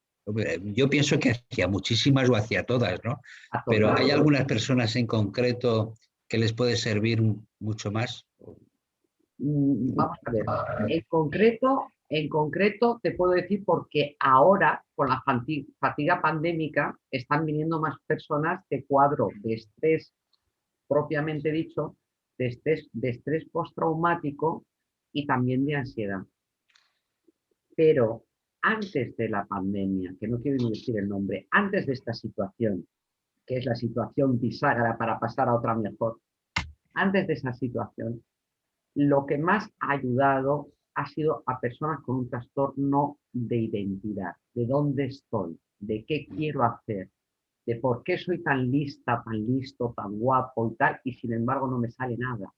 Yo pienso que hacia muchísimas o hacia todas, ¿no? Pero ¿hay algunas personas en concreto que les puede servir mucho más? Vamos a ver, en concreto te puedo decir porque ahora, con la fatiga pandémica, están viniendo más personas de cuadro de estrés propiamente dicho, de estrés postraumático y también de ansiedad. Pero antes de la pandemia, que no quiero ni decir el nombre, antes de esta situación, que es la situación bisagra para pasar a otra mejor, antes de esa situación, lo que más ha ayudado ha sido a personas con un trastorno de identidad, de dónde estoy, de qué quiero hacer, de por qué soy tan lista, tan listo, tan guapo y tal, y sin embargo no me sale nada.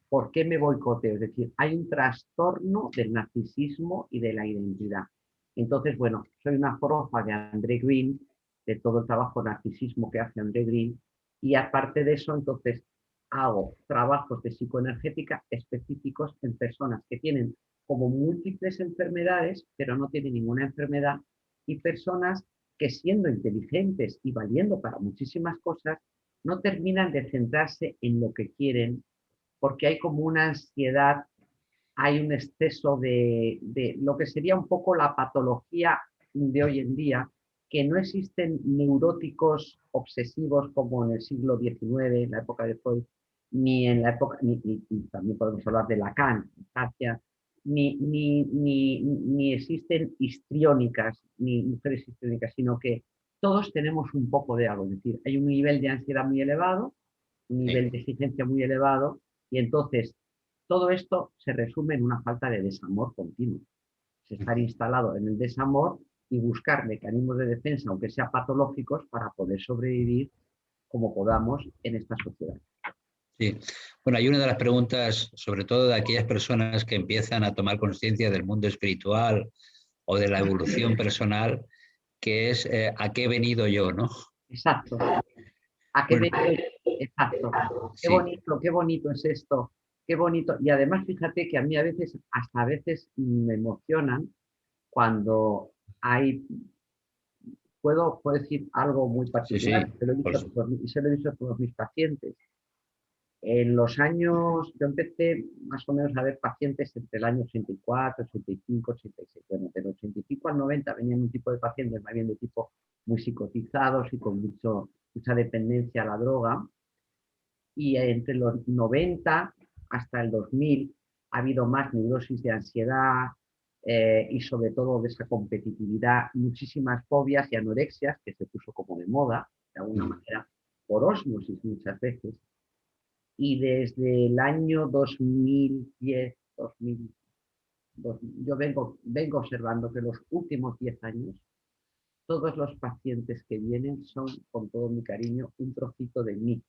¿Por qué me boicoteo? Es decir, hay un trastorno del narcisismo y de la identidad. Entonces, bueno, soy una profa de André Green, de todo el trabajo de narcisismo que hace André Green, y aparte de eso, entonces, hago trabajos de psicoenergética específicos en personas que tienen como múltiples enfermedades, pero no tienen ninguna enfermedad, y personas que siendo inteligentes y valiendo para muchísimas cosas, no terminan de centrarse en lo que quieren, porque hay como una ansiedad, hay un exceso de lo que sería un poco la patología de hoy en día, que no existen neuróticos obsesivos como en el siglo XIX, en la época de Freud, ni en la época, ni también podemos hablar de Lacan, ni existen histriónicas, ni mujeres histriónicas, sino que todos tenemos un poco de algo, es decir, hay un nivel de ansiedad muy elevado, un nivel de exigencia muy elevado, y entonces todo esto se resume en una falta de desamor continuo. Es estar instalado en el desamor y buscar mecanismos de defensa, aunque sean patológicos, para poder sobrevivir como podamos en esta sociedad. Sí. Bueno, hay una de las preguntas, sobre todo de aquellas personas que empiezan a tomar conciencia del mundo espiritual o de la evolución personal, que es ¿a qué he venido yo, no? Exacto. ¿A qué Bueno, venido? Exacto. sí. Qué bonito es esto. Qué bonito. Y además, fíjate que a mí a veces, hasta a veces me emocionan cuando hay, puedo decir algo muy Sí, sí, particular, y se lo he dicho a todos mis pacientes. En los años, yo empecé más o menos a ver pacientes entre el año 84, 85, 86. Bueno, del 85 al 90 venían un tipo de pacientes más bien de tipo muy psicotizados y con mucha dependencia a la droga. Y entre los 90 hasta el 2000 ha habido más neurosis de ansiedad y sobre todo de esa competitividad, muchísimas fobias y anorexias que se puso como de moda, de alguna manera, por ósmosis muchas veces. Y desde el año 2010, 2000, yo vengo observando que los últimos 10 años todos los pacientes que vienen son, con todo mi cariño, un trocito de mí.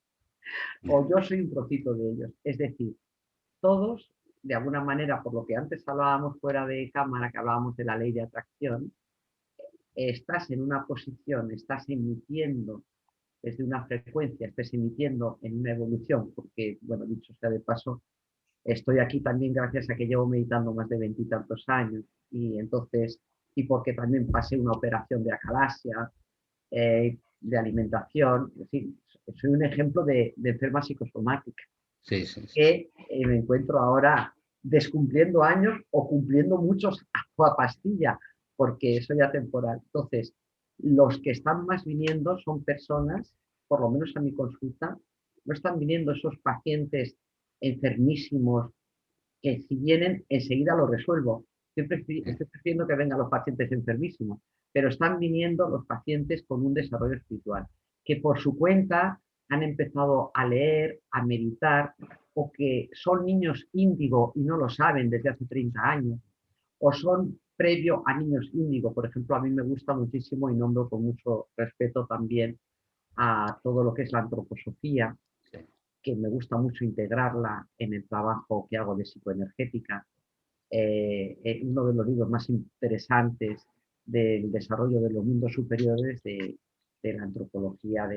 O yo soy un trocito de ellos. Es decir, todos, de alguna manera, por lo que antes hablábamos fuera de cámara, que hablábamos de la ley de atracción, estás en una posición, estás emitiendo desde una frecuencia, estás emitiendo en una evolución, porque, bueno, dicho sea de paso, estoy aquí también gracias a que llevo meditando más de 20 y tantos años, y entonces, y porque también pasé una operación de acalasia, de alimentación, es decir, soy un ejemplo de enferma psicosomática, Sí, sí, sí. que me encuentro ahora descumpliendo años o cumpliendo muchos a pastilla, porque eso ya temporal. Entonces, los que están más viniendo son personas, por lo menos a mi consulta, no están viniendo esos pacientes enfermísimos que si vienen enseguida lo resuelvo. Estoy prefiriendo que vengan los pacientes enfermísimos, pero están viniendo los pacientes con un desarrollo espiritual, que por su cuenta han empezado a leer, a meditar, o que son niños índigo y no lo saben desde hace 30 años, o son previo a niños índigo. Por ejemplo, a mí me gusta muchísimo y nombro con mucho respeto también a todo lo que es la antroposofía, que me gusta mucho integrarla en el trabajo que hago de psicoenergética. Uno de los libros más interesantes del desarrollo de los mundos superiores de la antropología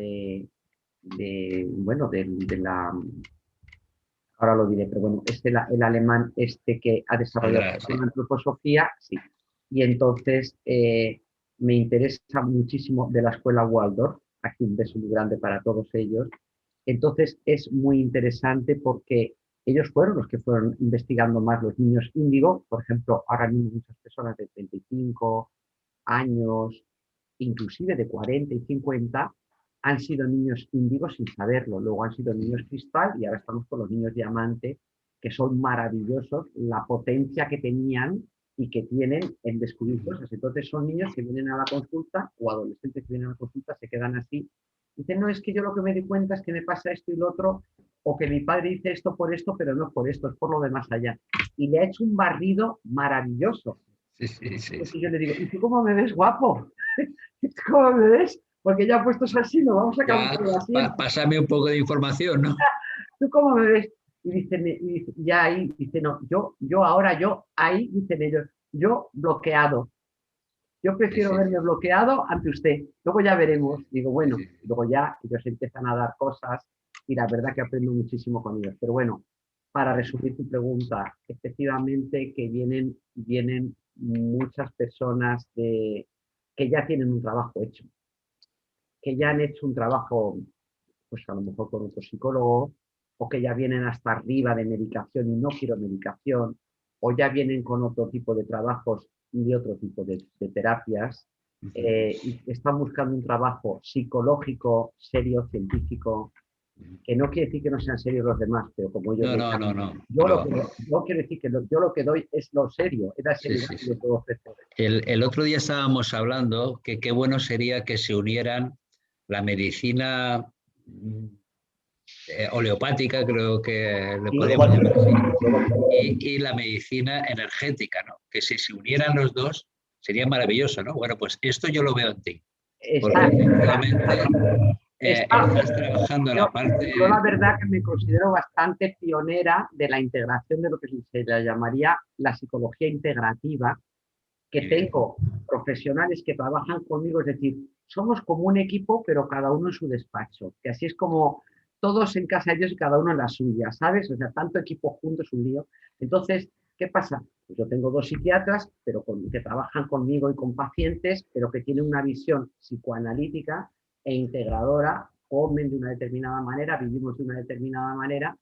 bueno, de la, ahora lo diré, pero bueno, el alemán que ha desarrollado Sí. la antroposofía, sí. Y entonces me interesa muchísimo de la escuela Waldorf, aquí un beso muy grande para todos ellos. Entonces es muy interesante porque ellos fueron los que fueron investigando más los niños índigo. Por ejemplo, ahora mismo muchas personas de 35 años, inclusive de 40 y 50, han sido niños índigo sin saberlo. Luego han sido niños cristal y ahora estamos con los niños diamante, que son maravillosos, la potencia que tenían y que tienen en descubrir cosas. Entonces son niños que vienen a la consulta o adolescentes que vienen a la consulta, se quedan así. Dicen, no, es que yo lo que me di cuenta es que me pasa esto y lo otro, o que mi padre dice esto, pero no es por esto, es por lo de más allá. Y le ha hecho un barrido maravilloso. Sí, sí, sí. Entonces yo le digo, ¿y tú cómo me ves, guapo? ¿Tú cómo me ves? Porque ya puestos así, no vamos a cambiar la asiento. Pásame un poco de información, ¿no? ¿Tú cómo me ves? Y dice, ya ahí, dice, no, yo, ahí, dicen ellos, yo bloqueado. Yo prefiero Sí, verme bloqueado ante usted. Luego ya veremos. Digo, bueno, sí. luego ya ellos empiezan a dar cosas y la verdad que aprendo muchísimo con ellos. Pero bueno, para resumir tu pregunta, efectivamente que vienen muchas personas que ya tienen un trabajo hecho, que ya han hecho un trabajo, pues a lo mejor con otro psicólogo, o que ya vienen hasta arriba de medicación y no quiero medicación, o ya vienen con otro tipo de trabajos y de otro tipo de terapias, y están buscando un trabajo psicológico, serio, científico, que no quiere decir que no sean serios los demás, pero como ellos No, no, no. yo quiero decir que yo lo que doy es lo serio, es la seriedad Sí, que sí. yo puedo ofrecer. El otro día estábamos hablando que qué bueno sería que se unieran la medicina oleopática, creo que le podríamos llamar así, y la medicina energética, ¿no? Que si se unieran los dos sería maravilloso, ¿no? Bueno, pues esto yo lo veo en ti, porque efectivamente estás trabajando en la parte... Yo la verdad que me considero bastante pionera de la integración de lo que se le llamaría la psicología integrativa, que tengo profesionales que trabajan conmigo, es decir, somos como un equipo, pero cada uno en su despacho, que así es como todos en casa de Dios y cada uno en la suya, ¿sabes? O sea, tanto equipo juntos es un lío. Entonces, ¿qué pasa? Pues yo tengo 2 psiquiatras, pero que trabajan conmigo y con pacientes, pero que tienen una visión psicoanalítica e integradora, comen de una determinada manera, vivimos de una determinada manera,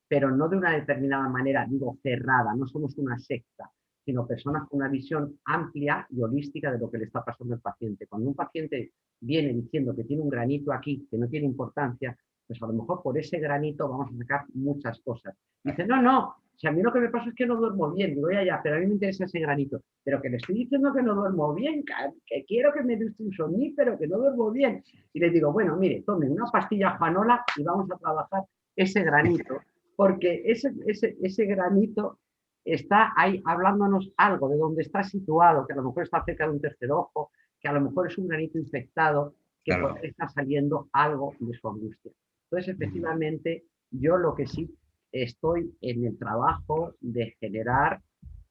pero no de una determinada manera, digo, cerrada, no somos una secta, sino personas con una visión amplia y holística de lo que le está pasando al paciente. Cuando un paciente viene diciendo que tiene un granito aquí, que no tiene importancia, pues a lo mejor por ese granito vamos a sacar muchas cosas. Dice, no, si a mí lo que me pasa es que no duermo bien. Digo, ya, pero a mí me interesa ese granito. Pero que le estoy diciendo que no duermo bien, que quiero que me dé un somnífero, que no duermo bien. Y le digo, bueno, mire, tome una pastilla Juanola y vamos a trabajar ese granito. Porque ese granito está ahí hablándonos algo de dónde está situado, que a lo mejor está cerca de un tercer ojo, que a lo mejor es un granito infectado, que por ahí está saliendo algo de su angustia. Entonces, efectivamente, yo lo que sí estoy en el trabajo de generar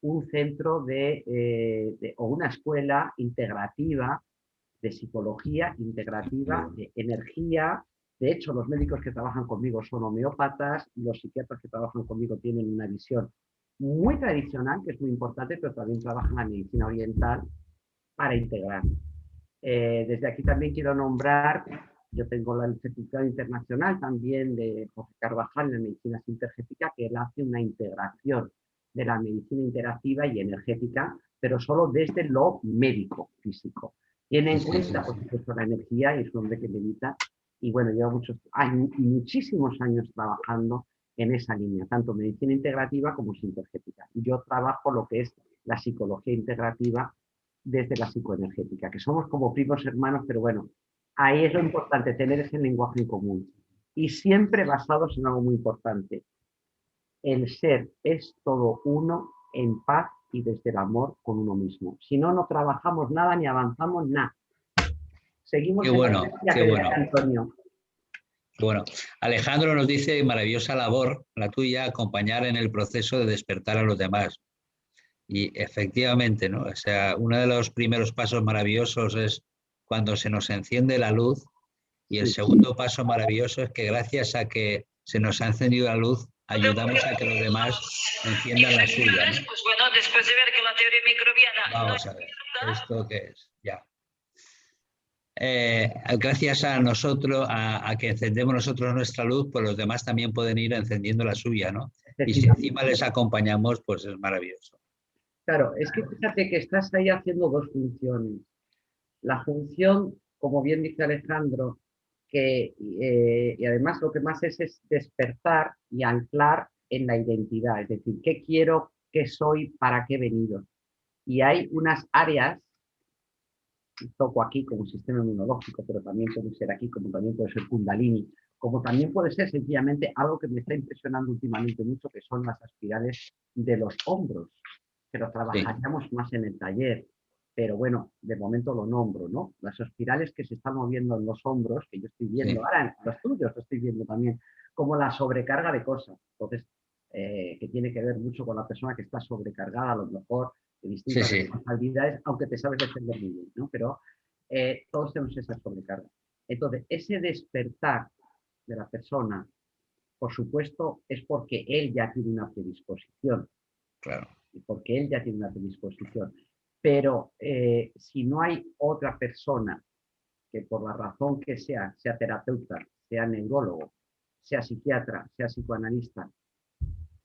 un centro o una escuela integrativa de psicología integrativa, de energía. De hecho, los médicos que trabajan conmigo son homeópatas, los psiquiatras que trabajan conmigo tienen una visión muy tradicional, que es muy importante, pero también trabajan la medicina oriental para integrar. Desde aquí también quiero nombrar, yo tengo el certificado internacional también de Jorge Carvajal en la medicina sintergética, que él hace una integración de la medicina interactiva y energética, pero solo desde lo médico, físico. Tiene en cuenta, por supuesto, la energía, y es un hombre que medita, y bueno, lleva muchos años, muchísimos años trabajando en esa línea, tanto medicina integrativa como sintergética. Yo trabajo lo que es la psicología integrativa desde la psicoenergética, que somos como primos hermanos, pero bueno, ahí es lo importante, tener ese lenguaje en común. Y siempre basados en algo muy importante. El ser es todo uno en paz y desde el amor con uno mismo. Si no, no trabajamos nada ni avanzamos nada. Seguimos qué bueno, qué bueno. Antonio. Bueno, Alejandro nos dice, maravillosa labor la tuya, acompañar en el proceso de despertar a los demás. Y efectivamente, ¿no? O sea, uno de los primeros pasos maravillosos es cuando se nos enciende la luz, y el segundo paso maravilloso es que gracias a que se nos ha encendido la luz, ayudamos a que los demás enciendan la suya, ¿no? Pues bueno, después de ver que la teoría microbiana... Vamos a ver, ¿esto qué es? Ya. Gracias a nosotros, a que encendemos nosotros nuestra luz, pues los demás también pueden ir encendiendo la suya, ¿no? Y si encima les acompañamos, pues es maravilloso. Claro, es que fíjate que estás ahí haciendo dos funciones. La función, como bien dice Alejandro, y además lo que más es despertar y anclar en la identidad, es decir, qué quiero, qué soy, para qué he venido. Y hay unas áreas, toco aquí como sistema inmunológico, pero también puede ser aquí, como también puede ser Kundalini, como también puede ser sencillamente algo que me está impresionando últimamente mucho, que son las espirales de los hombros, que lo trabajaríamos más en el taller. Pero bueno, de momento lo nombro, ¿no? Las espirales que se están moviendo en los hombros, que yo estoy viendo, ahora en los tuyos lo estoy viendo también, como la sobrecarga de cosas. Entonces, que tiene que ver mucho con la persona que está sobrecargada, a lo mejor, de distintas responsabilidades, aunque te sabes defender muy bien, ¿no? Pero todos tenemos esa sobrecarga. Entonces, ese despertar de la persona, por supuesto, es porque él ya tiene una predisposición. Claro. Y porque él ya tiene una predisposición. Pero si no hay otra persona que por la razón que sea terapeuta, sea neurólogo, sea psiquiatra, sea psicoanalista,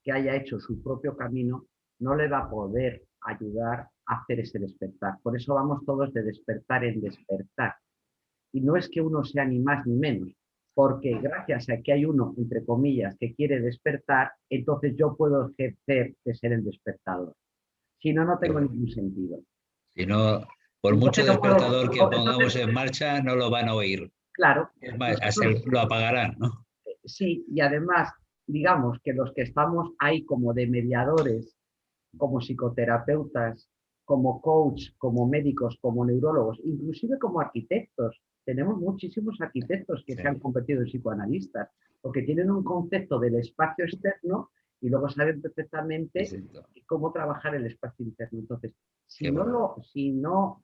que haya hecho su propio camino, no le va a poder ayudar a hacer ese despertar. Por eso vamos todos de despertar en despertar. Y no es que uno sea ni más ni menos, porque gracias a que hay uno, entre comillas, que quiere despertar, entonces yo puedo ejercer de ser el despertador. Si no, no tengo ningún sentido. Si no, por mucho despertador que pongamos en marcha, no lo van a oír. Claro. Es más, lo apagarán, ¿no? Sí, y además, digamos que los que estamos ahí como de mediadores, como psicoterapeutas, como coach, como médicos, como neurólogos, inclusive como arquitectos. Tenemos muchísimos arquitectos que se han convertido en psicoanalistas, porque tienen un concepto del espacio externo y luego saben perfectamente cómo trabajar el espacio interno. Entonces, si no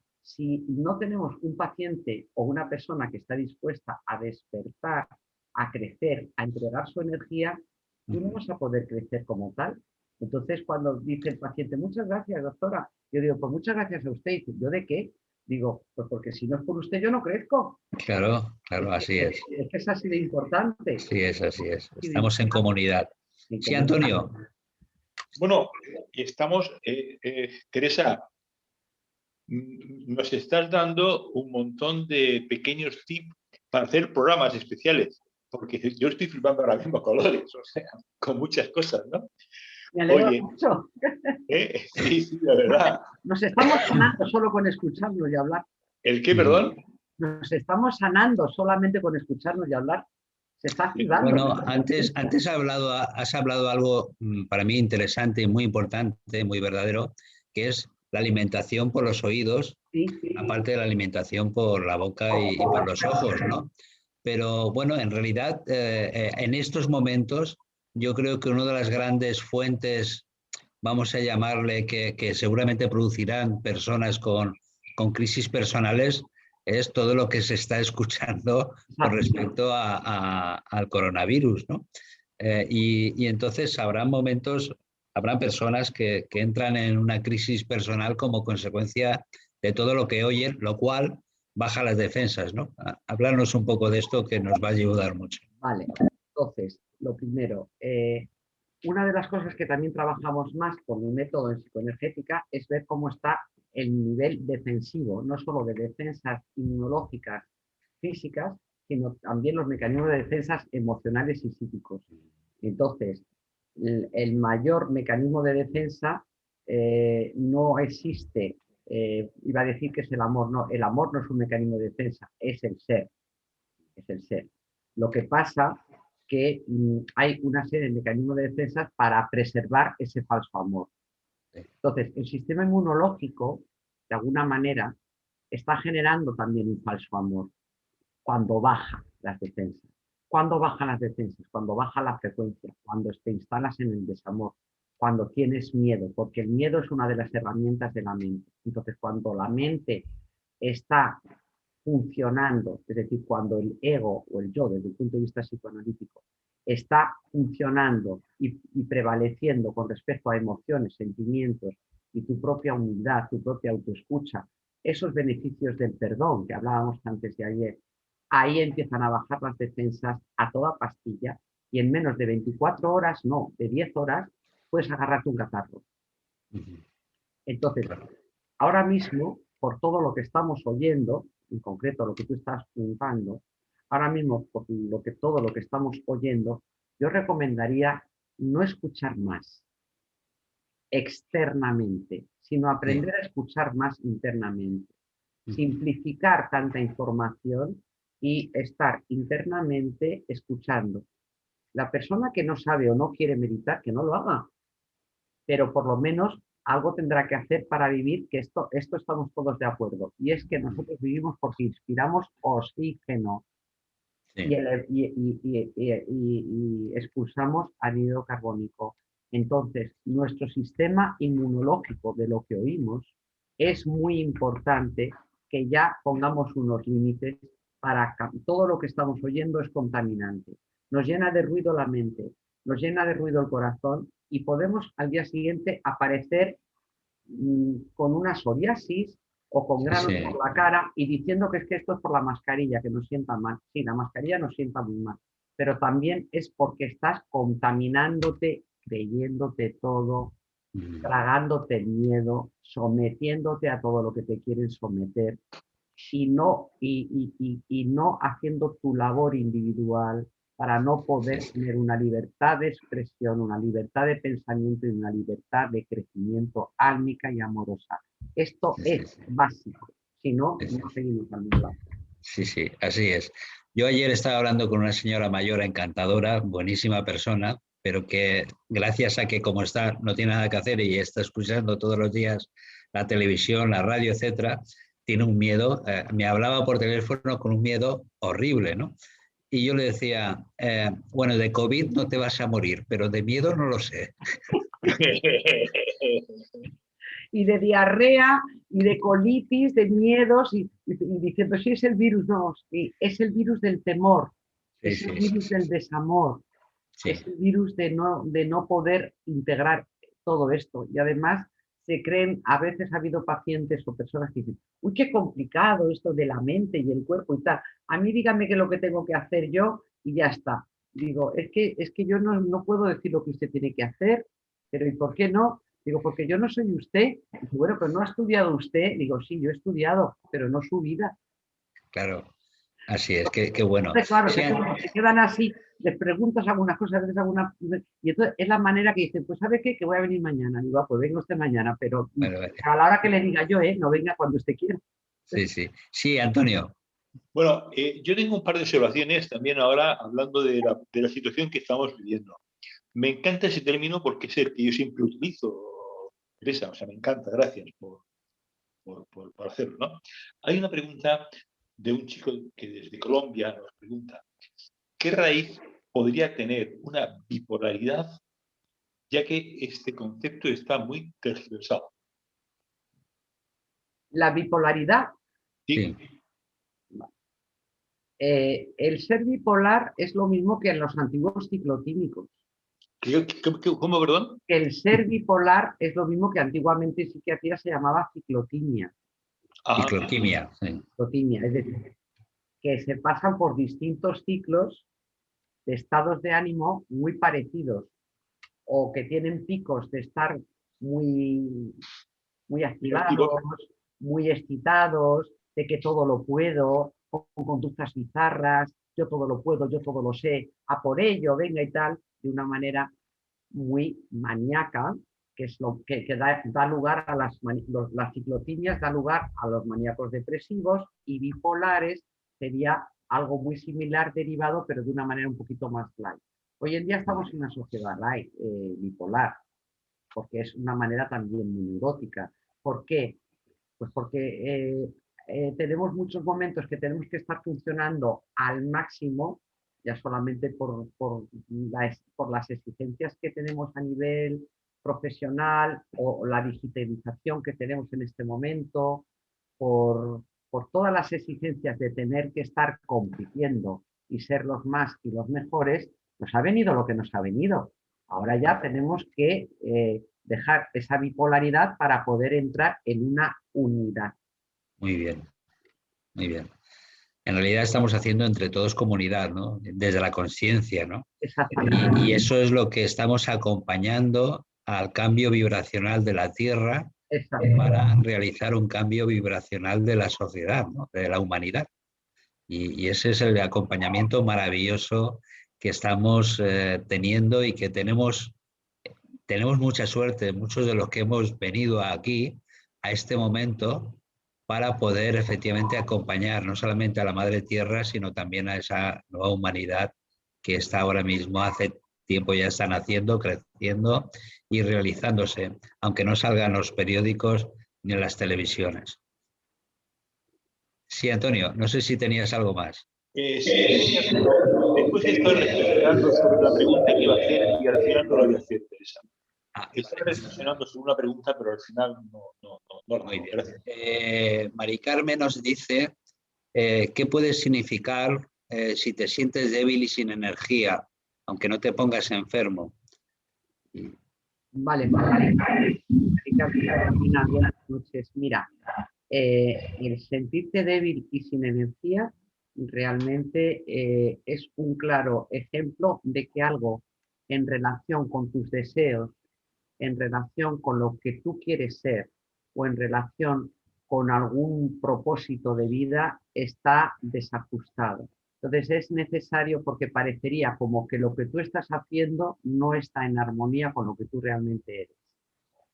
tenemos un paciente o una persona que está dispuesta a despertar, a crecer, a entregar su energía, tú no vas a poder crecer como tal. Entonces, cuando dice el paciente, muchas gracias, doctora, yo digo, pues muchas gracias a usted. Y dice, ¿yo de qué? Digo, pues porque si no es por usted, yo no crezco. Claro, así es. Es que es así de importante. Sí, así es. Estamos en comunidad. Sí, Antonio. Bueno, estamos, Teresa, nos estás dando un montón de pequeños tips para hacer programas especiales, porque yo estoy flipando ahora mismo colores, o sea, con muchas cosas, ¿no? Me alegro mucho. Sí, la verdad. Nos estamos sanando solo con escucharnos y hablar. ¿El qué, perdón? Nos estamos sanando solamente con escucharnos y hablar. Se está activando. Bueno, antes has hablado algo para mí interesante y muy importante, muy verdadero, que es la alimentación por los oídos, Sí, sí. aparte de la alimentación por la boca y por los ojos, ¿no? Pero bueno, en realidad, en estos momentos, yo creo que una de las grandes fuentes, vamos a llamarle, que seguramente producirán personas con crisis personales, es todo lo que se está escuchando con respecto al coronavirus, ¿no? Y entonces habrá momentos, habrán personas que entran en una crisis personal como consecuencia de todo lo que oyen, lo cual baja las defensas, ¿no? Hablarnos un poco de esto que nos va a ayudar mucho. Vale, entonces, lo primero, una de las cosas que también trabajamos más con mi método en psicoenergética es ver cómo está el nivel defensivo, no solo de defensas inmunológicas físicas, sino también los mecanismos de defensas emocionales y psíquicos. Entonces, el mayor mecanismo de defensa no existe, iba a decir que es el amor, no, el amor no es un mecanismo de defensa, es el ser, es el ser. Lo que pasa que hay una serie de mecanismos de defensa para preservar ese falso amor. Entonces, el sistema inmunológico, de alguna manera, está generando también un falso amor cuando baja las defensas. ¿Cuándo bajan las defensas? Cuando baja la frecuencia, cuando te instalas en el desamor, cuando tienes miedo, porque el miedo es una de las herramientas de la mente. Entonces, cuando la mente está funcionando, es decir, cuando el ego o el yo, desde el punto de vista psicoanalítico, está funcionando y prevaleciendo con respecto a emociones, sentimientos y tu propia humildad, tu propia autoescucha, esos beneficios del perdón que hablábamos antes de ayer, ahí empiezan a bajar las defensas a toda pastilla y en menos de 24 horas, no, de 10 horas, puedes agarrarte un catarro. Entonces, ahora mismo, por todo lo que estamos oyendo, en concreto lo que tú estás preguntando, ahora mismo, por todo lo que estamos oyendo, yo recomendaría no escuchar más externamente, sino aprender a escuchar más internamente. Simplificar tanta información y estar internamente escuchando. La persona que no sabe o no quiere meditar, que no lo haga, pero por lo menos algo tendrá que hacer para vivir, que esto estamos todos de acuerdo, y es que nosotros vivimos porque inspiramos oxígeno y expulsamos anhídrido carbónico. Entonces, nuestro sistema inmunológico, de lo que oímos, es muy importante que ya pongamos unos límites para todo lo que estamos oyendo es contaminante. Nos llena de ruido la mente, nos llena de ruido el corazón y podemos al día siguiente aparecer con una psoriasis o con granos por la cara y diciendo que es que esto es por la mascarilla, que nos sienta mal. Sí, la mascarilla nos sienta muy mal, pero también es porque estás contaminándote, creyéndote todo, tragándote el miedo, sometiéndote a todo lo que te quieren someter y no haciendo tu labor individual para no poder tener una libertad de expresión, una libertad de pensamiento y una libertad de crecimiento álmica y amorosa. Esto es básico, si no, no seguimos al mismo lado. Sí, sí, así es. Yo ayer estaba hablando con una señora mayor encantadora, buenísima persona, pero que gracias a que como está, no tiene nada que hacer y está escuchando todos los días la televisión, la radio, etcétera, tiene un miedo, me hablaba por teléfono con un miedo horrible, ¿no? Y yo le decía, bueno, de COVID no te vas a morir, pero de miedo no lo sé. Y de diarrea, y de colitis, de miedos, y diciendo, sí, es el virus, no, sí, es el virus del temor, es el virus del desamor, es el virus de no poder integrar todo esto. Y además se creen, a veces ha habido pacientes o personas que dicen, uy, qué complicado esto de la mente y el cuerpo y tal. A mí dígame qué es lo que tengo que hacer yo y ya está. Digo, es que yo no puedo decir lo que usted tiene que hacer, pero ¿y por qué no? Digo, porque yo no soy usted. Digo, bueno, pero ¿no ha estudiado usted? Digo, sí, yo he estudiado, pero no su vida. Claro, así es, qué bueno. Entonces, claro, se quedan así, les preguntas algunas cosas, y entonces es la manera que dicen, pues ¿sabe qué? Que voy a venir mañana. Digo, pues venga usted mañana, pero a la hora que le diga yo, no venga cuando usted quiera. Sí, sí. Sí, Antonio. Bueno, yo tengo un par de observaciones también ahora hablando de la situación que estamos viviendo. Me encanta ese término porque es el que yo siempre utilizo, Teresa, o sea, me encanta, gracias por hacerlo, ¿no? Hay una pregunta de un chico que desde Colombia nos pregunta, ¿qué raíz podría tener una bipolaridad, ya que este concepto está muy tergiversado? La bipolaridad, Sí. el ser bipolar es lo mismo que en los antiguos ciclotímicos. ¿Cómo, perdón? El ser bipolar es lo mismo que antiguamente en psiquiatría se llamaba ciclotimia. Ajá. Ciclotimia, sí. Ciclotimia, es decir, que se pasan por distintos ciclos de estados de ánimo muy parecidos o que tienen picos de estar muy, muy activados, muy excitados, de que todo lo puedo, con conductas bizarras, yo todo lo puedo, yo todo lo sé, a por ello, venga y tal, de una manera muy maníaca, que es lo que da lugar a las ciclotimias, da lugar a los maníacos depresivos, y bipolares sería algo muy similar, derivado, pero de una manera un poquito más light. Hoy en día estamos en una sociedad light, bipolar, porque es una manera también muy neurótica. ¿Por qué? Pues porque tenemos muchos momentos que tenemos que estar funcionando al máximo, ya solamente por las exigencias que tenemos a nivel profesional o la digitalización que tenemos en este momento, por, por todas las exigencias de tener que estar compitiendo y ser los más y los mejores, nos ha venido lo que nos ha venido. Ahora ya tenemos que dejar esa bipolaridad para poder entrar en una unidad. Muy bien, muy bien. En realidad estamos haciendo entre todos comunidad, ¿no? Desde la conciencia, ¿no? Exactamente. Y eso es lo que estamos acompañando al cambio vibracional de la Tierra para realizar un cambio vibracional de la sociedad, ¿no? De la humanidad. Y ese es el acompañamiento maravilloso que estamos teniendo y que tenemos mucha suerte, muchos de los que hemos venido aquí, a este momento, para poder efectivamente acompañar no solamente a la Madre Tierra, sino también a esa nueva humanidad que está ahora mismo, hace tiempo ya están haciendo, creciendo y realizándose, aunque no salgan los periódicos ni en las televisiones. Sí, Antonio, no sé si tenías algo más. Sí, pero después estoy reflexionando sobre la pregunta que iba a hacer y al final no la voy a hacer, Teresa. Estoy reflexionando sobre una pregunta, pero al final no la Muy hago. bien. Gracias. Mari Carmen nos dice, ¿qué puede significar si te sientes débil y sin energía, aunque no te pongas enfermo? Vale, buenas noches. Mira, el sentirte débil y sin energía realmente es un claro ejemplo de que algo en relación con tus deseos, en relación con lo que tú quieres ser o en relación con algún propósito de vida está desajustado. Entonces es necesario, porque parecería como que lo que tú estás haciendo no está en armonía con lo que tú realmente eres,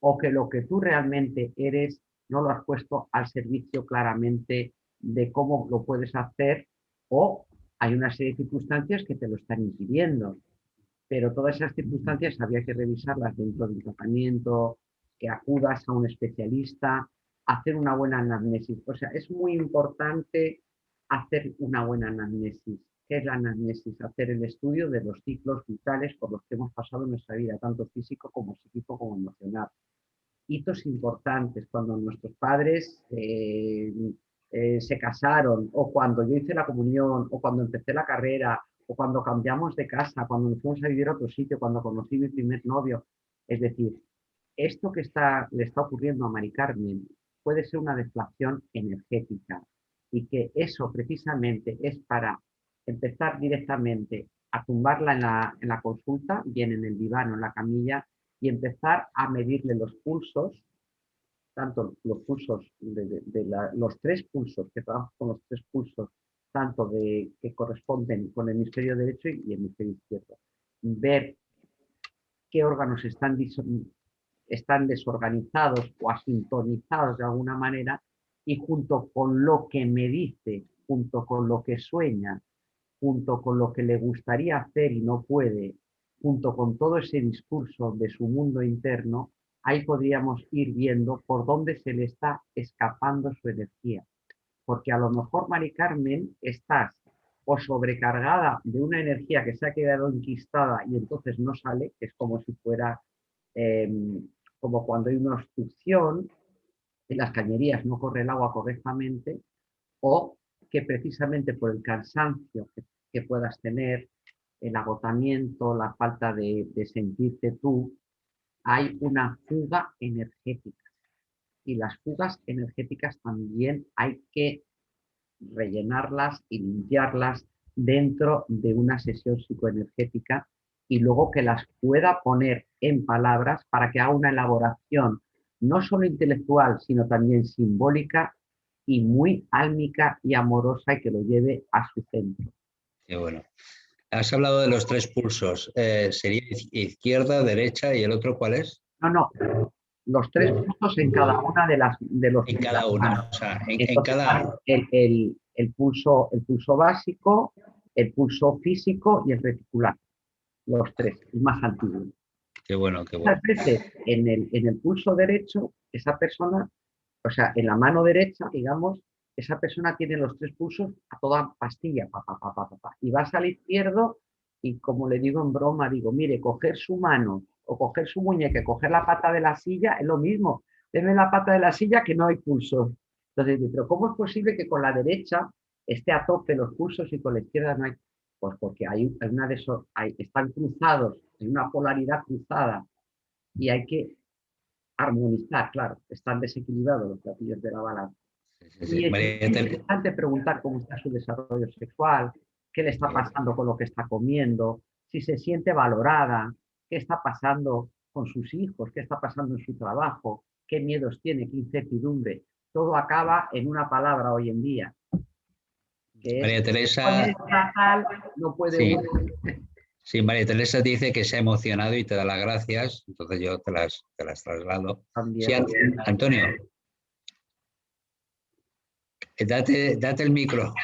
o que lo que tú realmente eres no lo has puesto al servicio claramente de cómo lo puedes hacer, o hay una serie de circunstancias que te lo están impidiendo. Pero todas esas circunstancias habría que revisarlas dentro del tratamiento, que acudas a un especialista, hacer una buena anamnesis. O sea, es muy importante hacer una buena anamnesis. ¿Qué es la anamnesis? Hacer el estudio de los ciclos vitales por los que hemos pasado en nuestra vida, tanto físico como psíquico como emocional. Hitos importantes, cuando nuestros padres se casaron, o cuando yo hice la comunión, o cuando empecé la carrera, o cuando cambiamos de casa, cuando nos fuimos a vivir a otro sitio, cuando conocí a mi primer novio. Es decir, esto que le está ocurriendo a Mari Carmen puede ser una deflación energética, y que eso precisamente es para empezar directamente a tumbarla en la consulta, bien en el diván o en la camilla, y empezar a medirle los pulsos, tanto los pulsos los tres pulsos, que trabajo con los tres pulsos, tanto que corresponden con el hemisferio derecho y el hemisferio izquierdo. Ver qué órganos están desorganizados o asintonizados de alguna manera, y junto con lo que me dice, junto con lo que sueña, junto con lo que le gustaría hacer y no puede, junto con todo ese discurso de su mundo interno, ahí podríamos ir viendo por dónde se le está escapando su energía. Porque a lo mejor, Mari Carmen, estás o sobrecargada de una energía que se ha quedado enquistada y entonces no sale, que es como si fuera eh, como cuando hay una obstrucción, en las cañerías no corre el agua correctamente, o que precisamente por el cansancio que puedas tener, el agotamiento, la falta de sentirte tú, hay una fuga energética. Y las fugas energéticas también hay que rellenarlas y limpiarlas dentro de una sesión psicoenergética y luego que las pueda poner en palabras para que haga una elaboración no solo intelectual, sino también simbólica y muy álmica y amorosa y que lo lleve a su centro. Qué bueno. Has hablado de los 3 pulsos. ¿Sería izquierda, derecha y el otro cuál es? No, los 3 puntos en cada una de los En cada una. O sea, en entonces, cada... el pulso básico, el pulso físico y el reticular. Los 3, el más antiguo. Qué bueno, qué bueno. Muchas veces en el pulso derecho, esa persona, o sea, en la mano derecha, digamos, esa persona tiene los 3 pulsos a toda pastilla, y vas al izquierdo y como le digo en broma, digo, mire, coger su mano o coger su muñeca, coger la pata de la silla es lo mismo. Deme la pata de la silla que no hay pulsos. Entonces, pero ¿cómo es posible que con la derecha esté a tope los pulsos y con la izquierda no hay? Pues porque hay una de esos, están cruzados, hay una polaridad cruzada y hay que armonizar, claro, están desequilibrados los platillos de la balanza. Sí, sí. Y es María, importante preguntar cómo está su desarrollo sexual, qué le está pasando con lo que está comiendo, si se siente valorada, qué está pasando con sus hijos, qué está pasando en su trabajo, qué miedos tiene, qué incertidumbre. Todo acaba en una palabra hoy en día, que es, María Teresa, no puede sí, uno. sí, María Teresa dice que se ha emocionado y te da las gracias, entonces yo te las traslado. Sí, También. Antonio, date el micro.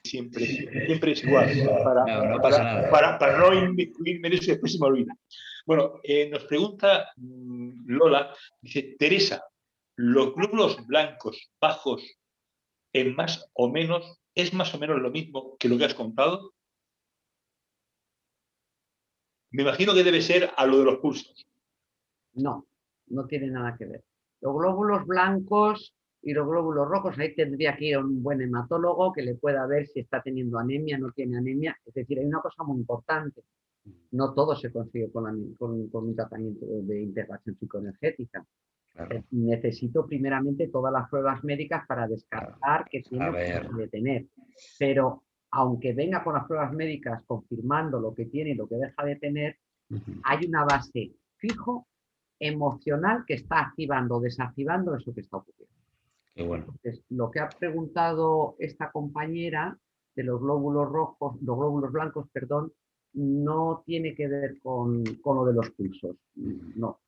Siempre es igual, No, no pasa nada. para no inmiscuirme en eso, después se me olvida. Bueno, nos pregunta Lola, dice, Teresa, ¿los glóbulos blancos bajos en más o menos es más o menos lo mismo que lo que has contado? Me imagino que debe ser a lo de los pulsos. No, no tiene nada que ver. Los glóbulos blancos y los glóbulos rojos, ahí tendría que ir a un buen hematólogo que le pueda ver si está teniendo anemia, no tiene anemia. Es decir, hay una cosa muy importante. No todo se consigue con un tratamiento de integración psicoenergética. Claro, Necesito primeramente todas las pruebas médicas para descartar que tiene a o ver, que de tener. Pero aunque venga con las pruebas médicas confirmando lo que tiene y lo que deja de tener, hay una base fijo emocional que está activando o desactivando eso que está ocurriendo. qué bueno. Entonces, lo que ha preguntado esta compañera de los glóbulos rojos, los glóbulos blancos, perdón, no tiene que ver con lo de los pulsos. No.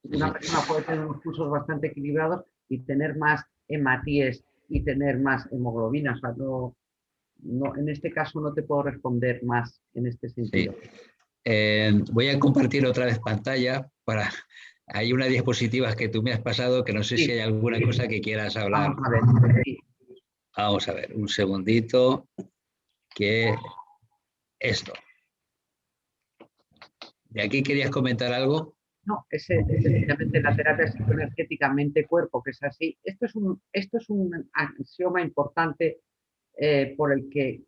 Una persona puede tener unos pulsos bastante equilibrados y tener más hematíes y tener más hemoglobina. O sea, no, en este caso no te puedo responder más en este sentido. Sí. Voy a compartir otra vez pantalla para... Hay una diapositiva que tú me has pasado que no sé si hay alguna cosa que quieras hablar. Vamos a ver. Sí. Vamos a ver, un segundito, que esto. ¿De aquí querías comentar algo? No, es sencillamente la terapia psicoenergética mente-cuerpo, que es así. Esto es un axioma importante por el que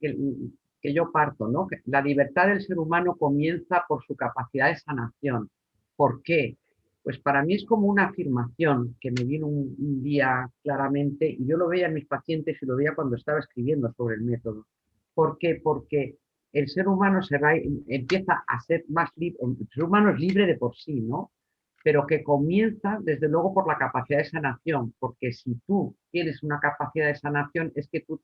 yo parto, ¿no? Que la libertad del ser humano comienza por su capacidad de sanación. ¿Por qué? Pues para mí es como una afirmación que me vino un día claramente, y yo lo veía en mis pacientes y lo veía cuando estaba escribiendo sobre el método. ¿Por qué? Porque el ser humano empieza a ser más libre, el ser humano es libre de por sí, ¿no? Pero que comienza desde luego por la capacidad de sanación, porque si tú tienes una capacidad de sanación es que tú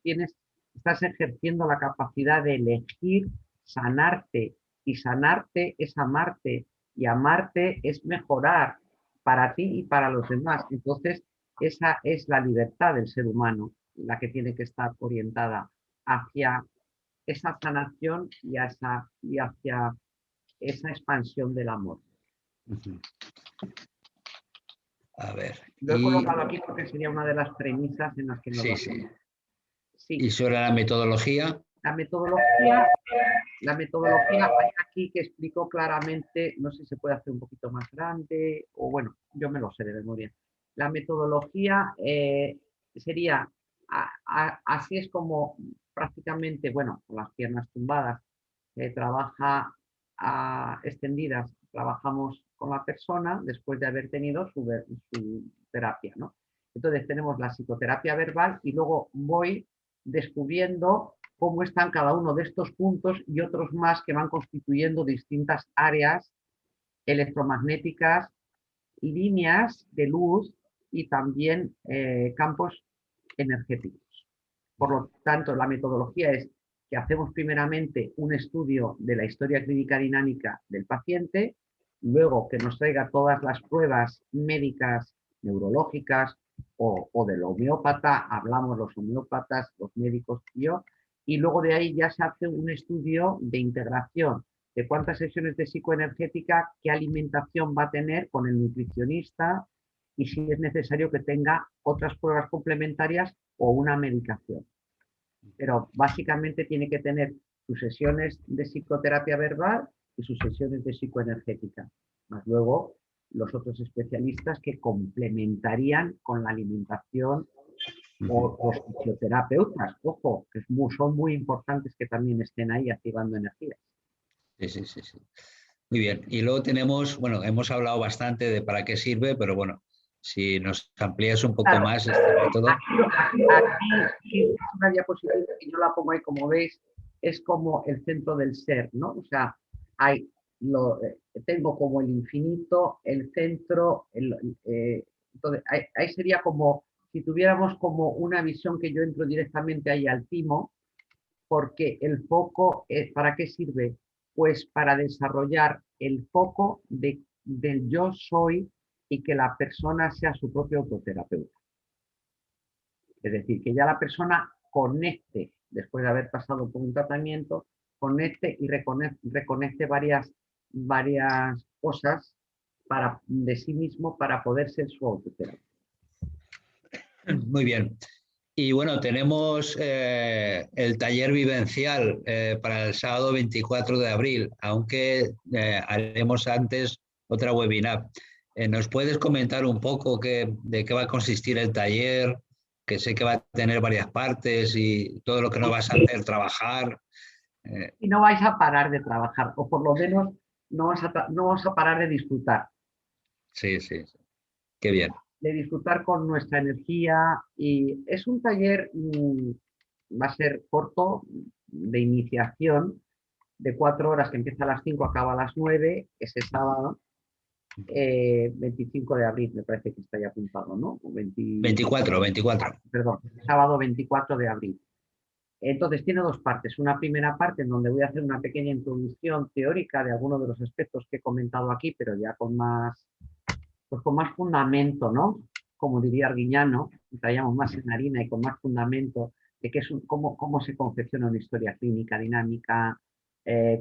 estás ejerciendo la capacidad de elegir sanarte, y sanarte es amarte, y amarte es mejorar para ti y para los demás. Entonces, esa es la libertad del ser humano, la que tiene que estar orientada hacia esa sanación y hacia esa expansión del amor. Ujú. A ver. Lo he Y, colocado aquí porque sería una de las premisas en las que nos sí, basamos. sí. Sí, Y sobre la metodología, la metodología hay aquí que explico claramente, no sé si se puede hacer un poquito más grande, o bueno, yo me lo sé de memoria. La metodología sería, así es como prácticamente, bueno, con las piernas tumbadas, trabaja extendidas, trabajamos con la persona después de haber tenido su terapia, ¿no? Entonces tenemos la psicoterapia verbal y luego voy descubriendo cómo están cada uno de estos puntos y otros más que van constituyendo distintas áreas electromagnéticas, líneas de luz y también campos energéticos. Por lo tanto, la metodología es que hacemos primeramente un estudio de la historia clínica dinámica del paciente, luego que nos traiga todas las pruebas médicas, neurológicas o del homeópata, hablamos los homeópatas, los médicos y yo, y luego de ahí ya se hace un estudio de integración de cuántas sesiones de psicoenergética, qué alimentación va a tener con el nutricionista y si es necesario que tenga otras pruebas complementarias o una medicación. Pero básicamente tiene que tener sus sesiones de psicoterapia verbal y sus sesiones de psicoenergética. Más luego los otros especialistas que complementarían con la alimentación o los fisioterapeutas, ojo, que son muy importantes que también estén ahí activando energías. sí, sí, sí, sí. Muy bien. Y luego tenemos, bueno, hemos hablado bastante de para qué sirve, pero bueno, si nos amplías un poco Claro, más este método. aquí es una diapositiva que yo la pongo ahí, como veis, es como el centro del ser, ¿no? O sea, hay tengo como el infinito, el centro, entonces ahí sería como si tuviéramos como una visión que yo entro directamente ahí al timo, porque el foco, ¿para qué sirve? Pues para desarrollar el foco del yo soy y que la persona sea su propio autoterapeuta. Es decir, que ya la persona conecte, después de haber pasado por un tratamiento, conecte y reconecte varias cosas de sí mismo para poder ser su autoterapeuta. Muy bien. Y bueno, tenemos el taller vivencial para el sábado 24 de abril, aunque haremos antes otra webinar. ¿Nos puedes comentar un poco de qué va a consistir el taller? Que sé que va a tener varias partes y todo lo que nos vas a hacer trabajar. Y no vais a parar de trabajar, o por lo menos no vamos a parar de disfrutar. Sí, sí, sí. Qué bien. De disfrutar con nuestra energía. Y es un taller, va a ser corto, de iniciación, de 4 horas, que empieza a las 5, acaba a las 9, ese sábado, 25 de abril, me parece que está ya apuntado, ¿no? 24. Perdón, sábado 24 de abril. Entonces tiene dos partes. Una primera parte en donde voy a hacer una pequeña introducción teórica de algunos de los aspectos que he comentado aquí, pero ya pues con más fundamento, ¿no? Como diría Arguiñano, traíamos más en harina y con más fundamento de qué es cómo se confecciona una historia clínica dinámica,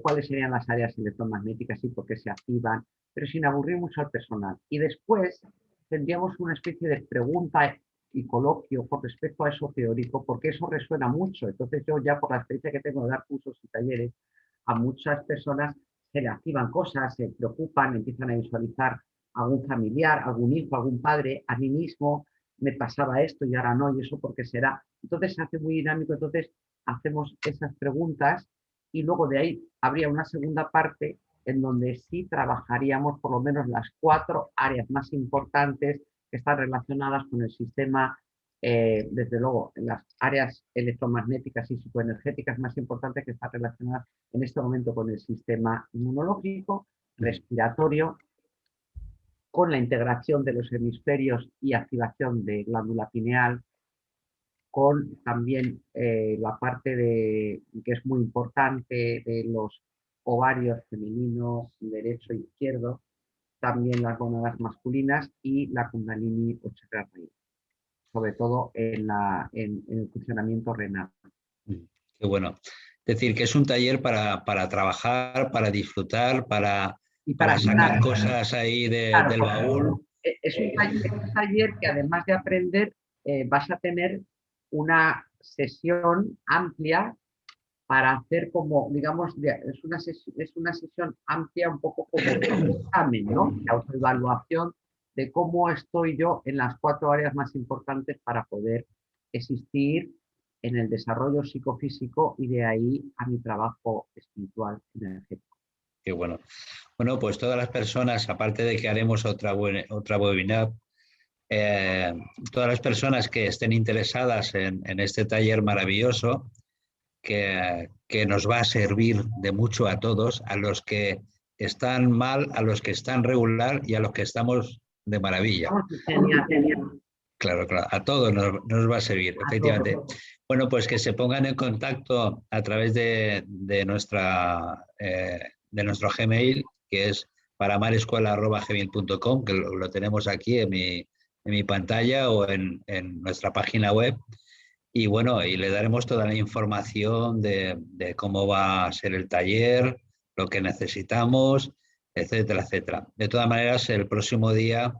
cuáles serían las áreas electromagnéticas y por qué se activan, pero sin aburrir mucho al personal. Y después tendríamos una especie de pregunta y coloquio con respecto a eso teórico, porque eso resuena mucho. Entonces yo ya por la experiencia que tengo de dar cursos y talleres, a muchas personas se le activan cosas, se preocupan, empiezan a visualizar algún familiar, algún hijo, algún padre, a mí mismo me pasaba esto y ahora no, y eso por qué será. Entonces se hace muy dinámico, entonces hacemos esas preguntas y luego de ahí habría una segunda parte en donde sí trabajaríamos por lo menos las 4 áreas más importantes que están relacionadas con el sistema, desde luego, en las áreas electromagnéticas y psicoenergéticas más importantes que están relacionadas en este momento con el sistema inmunológico, respiratorio, con la integración de los hemisferios y activación de glándula pineal, con también la parte que es muy importante de los ovarios femeninos, derecho e izquierdo, también las gónadas masculinas y la kundalini o chakra raíz, sobre todo en el funcionamiento renal. Qué bueno. Es decir, que es un taller para trabajar, para disfrutar, para Y para sacar sacar, cosas ahí claro, del baúl. es un taller que además de aprender, vas a tener una sesión amplia para hacer como, digamos, es una sesión amplia un poco como de examen, ¿no? De autoevaluación de cómo estoy yo en las 4 áreas más importantes para poder existir en el desarrollo psicofísico y de ahí a mi trabajo espiritual energético. Qué bueno. Bueno, pues todas las personas, aparte de que haremos otra webinar, todas las personas que estén interesadas en este taller maravilloso, que nos va a servir de mucho a todos, a los que están mal, a los que están regular y a los que estamos de maravilla. Genial. Claro, claro, a todos nos va a servir, efectivamente. Bueno, pues que se pongan en contacto a través de nuestro Gmail, que es paramarescuela@gmail.com, que lo tenemos aquí en mi pantalla o en nuestra página web. Y bueno, y le daremos toda la información de cómo va a ser el taller, lo que necesitamos, etcétera, etcétera. De todas maneras, el próximo día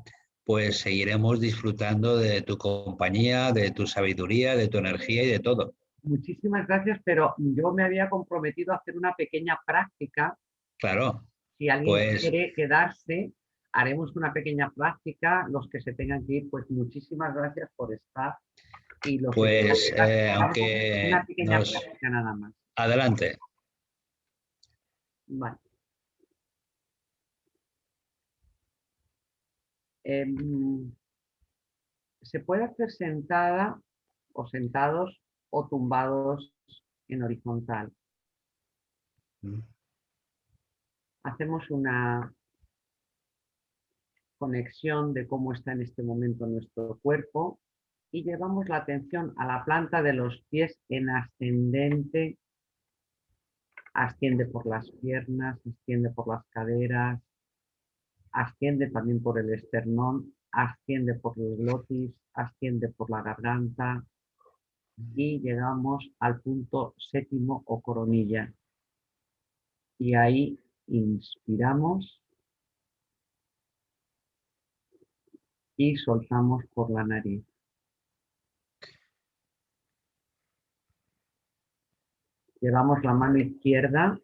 pues seguiremos disfrutando de tu compañía, de tu sabiduría, de tu energía y de todo. Muchísimas gracias, pero yo me había comprometido a hacer una pequeña práctica. Claro. Si alguien Pues, quiere quedarse, haremos una pequeña práctica. Los que se tengan que ir, pues muchísimas gracias por estar. Y los pues aunque una pequeña práctica nada más. Adelante. Vale. Se puede hacer sentada o sentados o tumbados en horizontal. Hacemos una conexión de cómo está en este momento nuestro cuerpo y llevamos la atención a la planta de los pies en ascendente, asciende por las piernas, asciende por las caderas, asciende también por el esternón, asciende por el glotis, asciende por la garganta y llegamos al punto séptimo o coronilla. Y ahí inspiramos y soltamos por la nariz. Llevamos la mano izquierda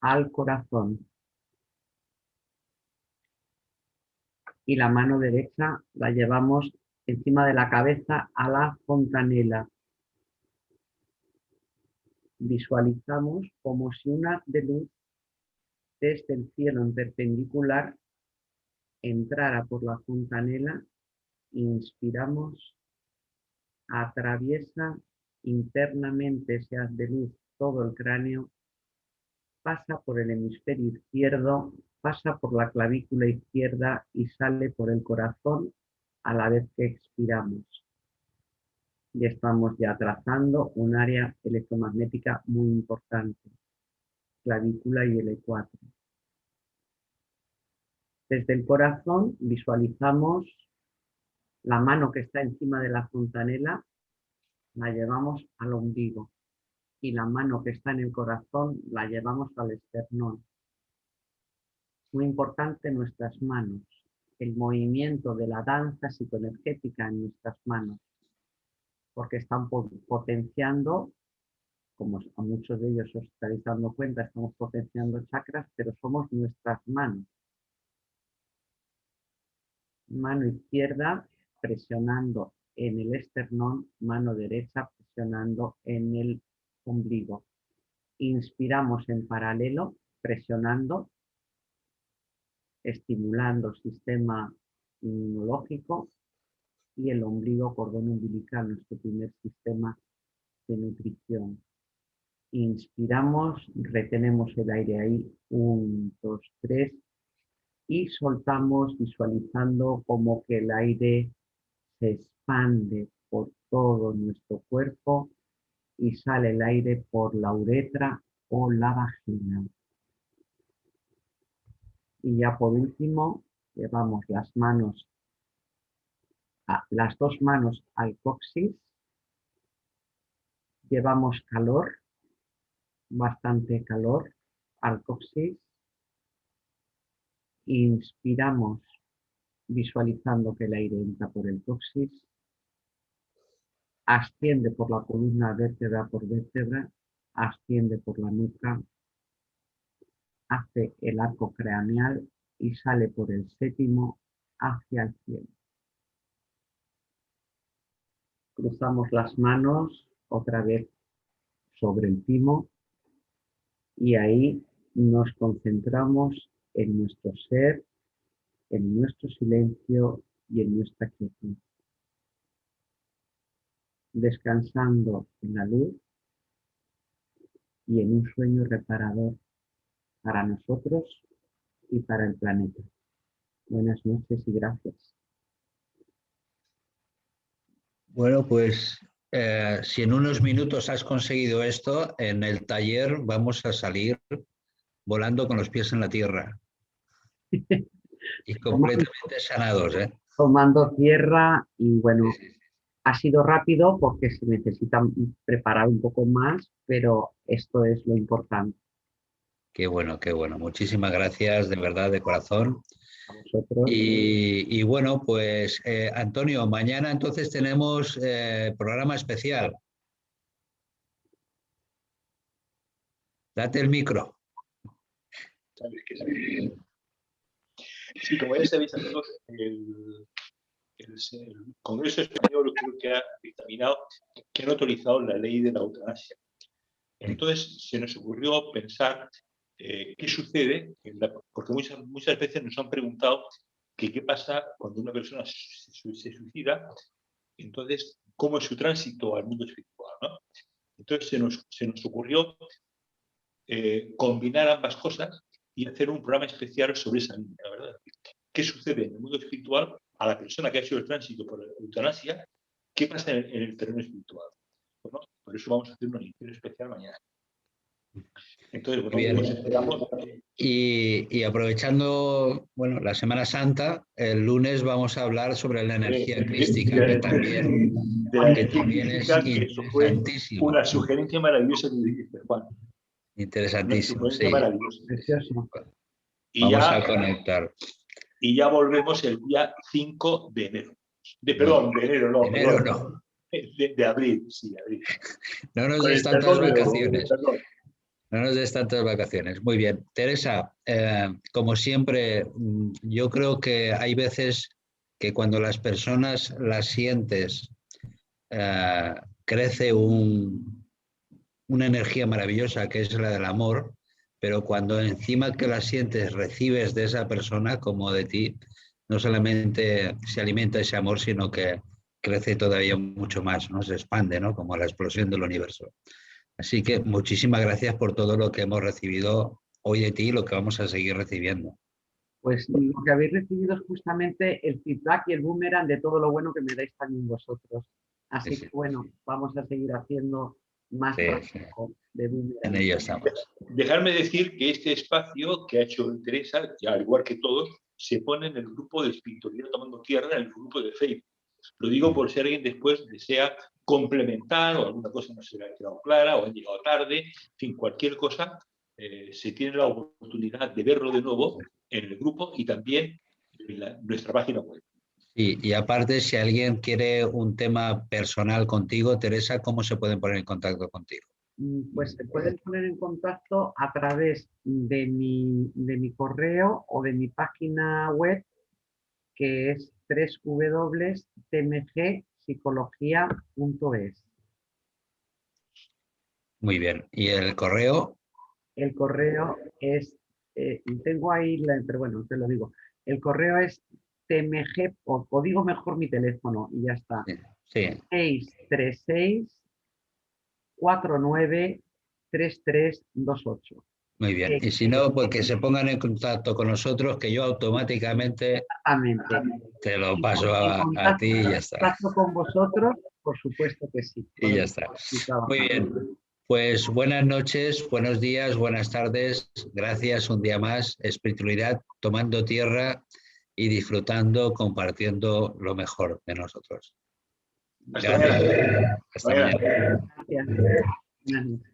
al corazón y la mano derecha la llevamos encima de la cabeza a la fontanela. Visualizamos como si un haz de luz desde el cielo en perpendicular entrara por la fontanela. Inspiramos, atraviesa internamente ese haz de luz todo el cráneo, pasa por el hemisferio izquierdo, pasa por la clavícula izquierda y sale por el corazón a la vez que expiramos. Y estamos ya trazando un área electromagnética muy importante, clavícula y L4. Desde el corazón visualizamos la mano que está encima de la fontanela, la llevamos al ombligo y la mano que está en el corazón la llevamos al esternón. Muy importante nuestras manos, el movimiento de la danza psicoenergética en nuestras manos, porque están potenciando, como a muchos de ellos os estaréis dando cuenta, estamos potenciando chakras, pero somos nuestras manos. Mano izquierda presionando en el esternón, mano derecha presionando en el ombligo. Inspiramos en paralelo, presionando, estimulando sistema inmunológico y el ombligo, cordón umbilical, nuestro primer sistema de nutrición. Inspiramos, retenemos el aire ahí, 1, 2, 3, y soltamos visualizando como que el aire se expande por todo nuestro cuerpo y sale el aire por la uretra o la vagina. Y ya por último, llevamos las manos, las dos manos al coxis, llevamos calor, bastante calor al coxis Inspiramos visualizando que el aire entra por el coxis, asciende por la columna vértebra por vértebra, asciende por la nuca, hace el arco craneal y sale por el séptimo hacia el cielo. Cruzamos las manos otra vez sobre el timo y ahí nos concentramos en nuestro ser, en nuestro silencio y en nuestra quietud. Descansando en la luz y en un sueño reparador para nosotros y para el planeta. Buenas noches y gracias. Bueno, pues si en unos minutos has conseguido esto, en el taller vamos a salir volando con los pies en la tierra y completamente sanados, ¿eh? Tomando tierra y bueno, ha sido rápido porque se necesita preparar un poco más, pero esto es lo importante. Qué bueno, qué bueno. Muchísimas gracias, de verdad, de corazón. A vosotros. Y bueno, pues Antonio, mañana entonces tenemos programa especial. Date el micro. Sí, como ya sabéis, amigos, el Congreso Español creo que ha dictaminado que han autorizado la ley de la eutanasia. Entonces se nos ocurrió pensar qué sucede, porque muchas veces nos han preguntado qué pasa cuando una persona se suicida, entonces cómo es su tránsito al mundo espiritual, ¿no? Entonces se nos ocurrió combinar ambas cosas y hacer un programa especial sobre esa línea, ¿verdad? ¿Qué sucede en el mundo espiritual a la persona que ha hecho el tránsito por la eutanasia? ¿Qué pasa en el terreno espiritual? Bueno, por eso vamos a hacer una lección especial mañana. Entonces, bueno, bien. pues esperamos. Y aprovechando, bueno, la Semana Santa, el lunes vamos a hablar sobre la energía crística, que también es Eso fue interesantísimo. una sugerencia maravillosa que dijiste, Juan. Interesantísimo, una sugerencia sí. maravillosa. Precioso. Vamos a conectar. Y ya volvemos el día 5 de enero. Perdón, de enero, no. De enero perdón. no. De abril, sí, de abril. No nos des tantas vacaciones. No nos des tantas vacaciones. Muy bien. Teresa, como siempre, yo creo que hay veces que cuando las personas las sientes, crece una energía maravillosa que es la del amor, pero cuando encima que la sientes recibes de esa persona como de ti, no solamente se alimenta ese amor, sino que crece todavía mucho más, ¿no? Se expande, ¿no? Como la explosión del universo. Así que muchísimas gracias por todo lo que hemos recibido hoy de ti y lo que vamos a seguir recibiendo. Pues lo que habéis recibido es justamente el feedback y el boomerang de todo lo bueno que me dais también vosotros. Así que bueno, vamos a seguir haciendo más trabajo de boomerang. En ello estamos. Dejarme decir que este espacio que ha hecho Teresa, que al igual que todos, se pone en el grupo de Espiritualidad Tomando Tierra, en el grupo de Facebook. Lo digo por si alguien después desea complementar o alguna cosa no se le ha quedado clara o ha llegado tarde, en fin, cualquier cosa, se tiene la oportunidad de verlo de nuevo en el grupo y también en nuestra página web. Sí, y aparte, si alguien quiere un tema personal contigo, Teresa, ¿cómo se pueden poner en contacto contigo? Pues se pueden poner en contacto a través de mi correo o de mi página web, que es www.tmgpsicología.es. Muy bien. ¿Y el correo? El correo es, tengo ahí, pero bueno, te lo digo. El correo es tmg, o digo mejor mi teléfono y ya está. Sí. 636-493328. Muy bien. Y si no, pues que se pongan en contacto con nosotros, que yo automáticamente te lo paso a ti y ya está. Contacto con vosotros, por supuesto que sí. Y ya está. Muy bien. Pues buenas noches, buenos días, buenas tardes. Gracias un día más. Espiritualidad tomando tierra y disfrutando, compartiendo lo mejor de nosotros. Gracias. Hasta mañana. Gracias.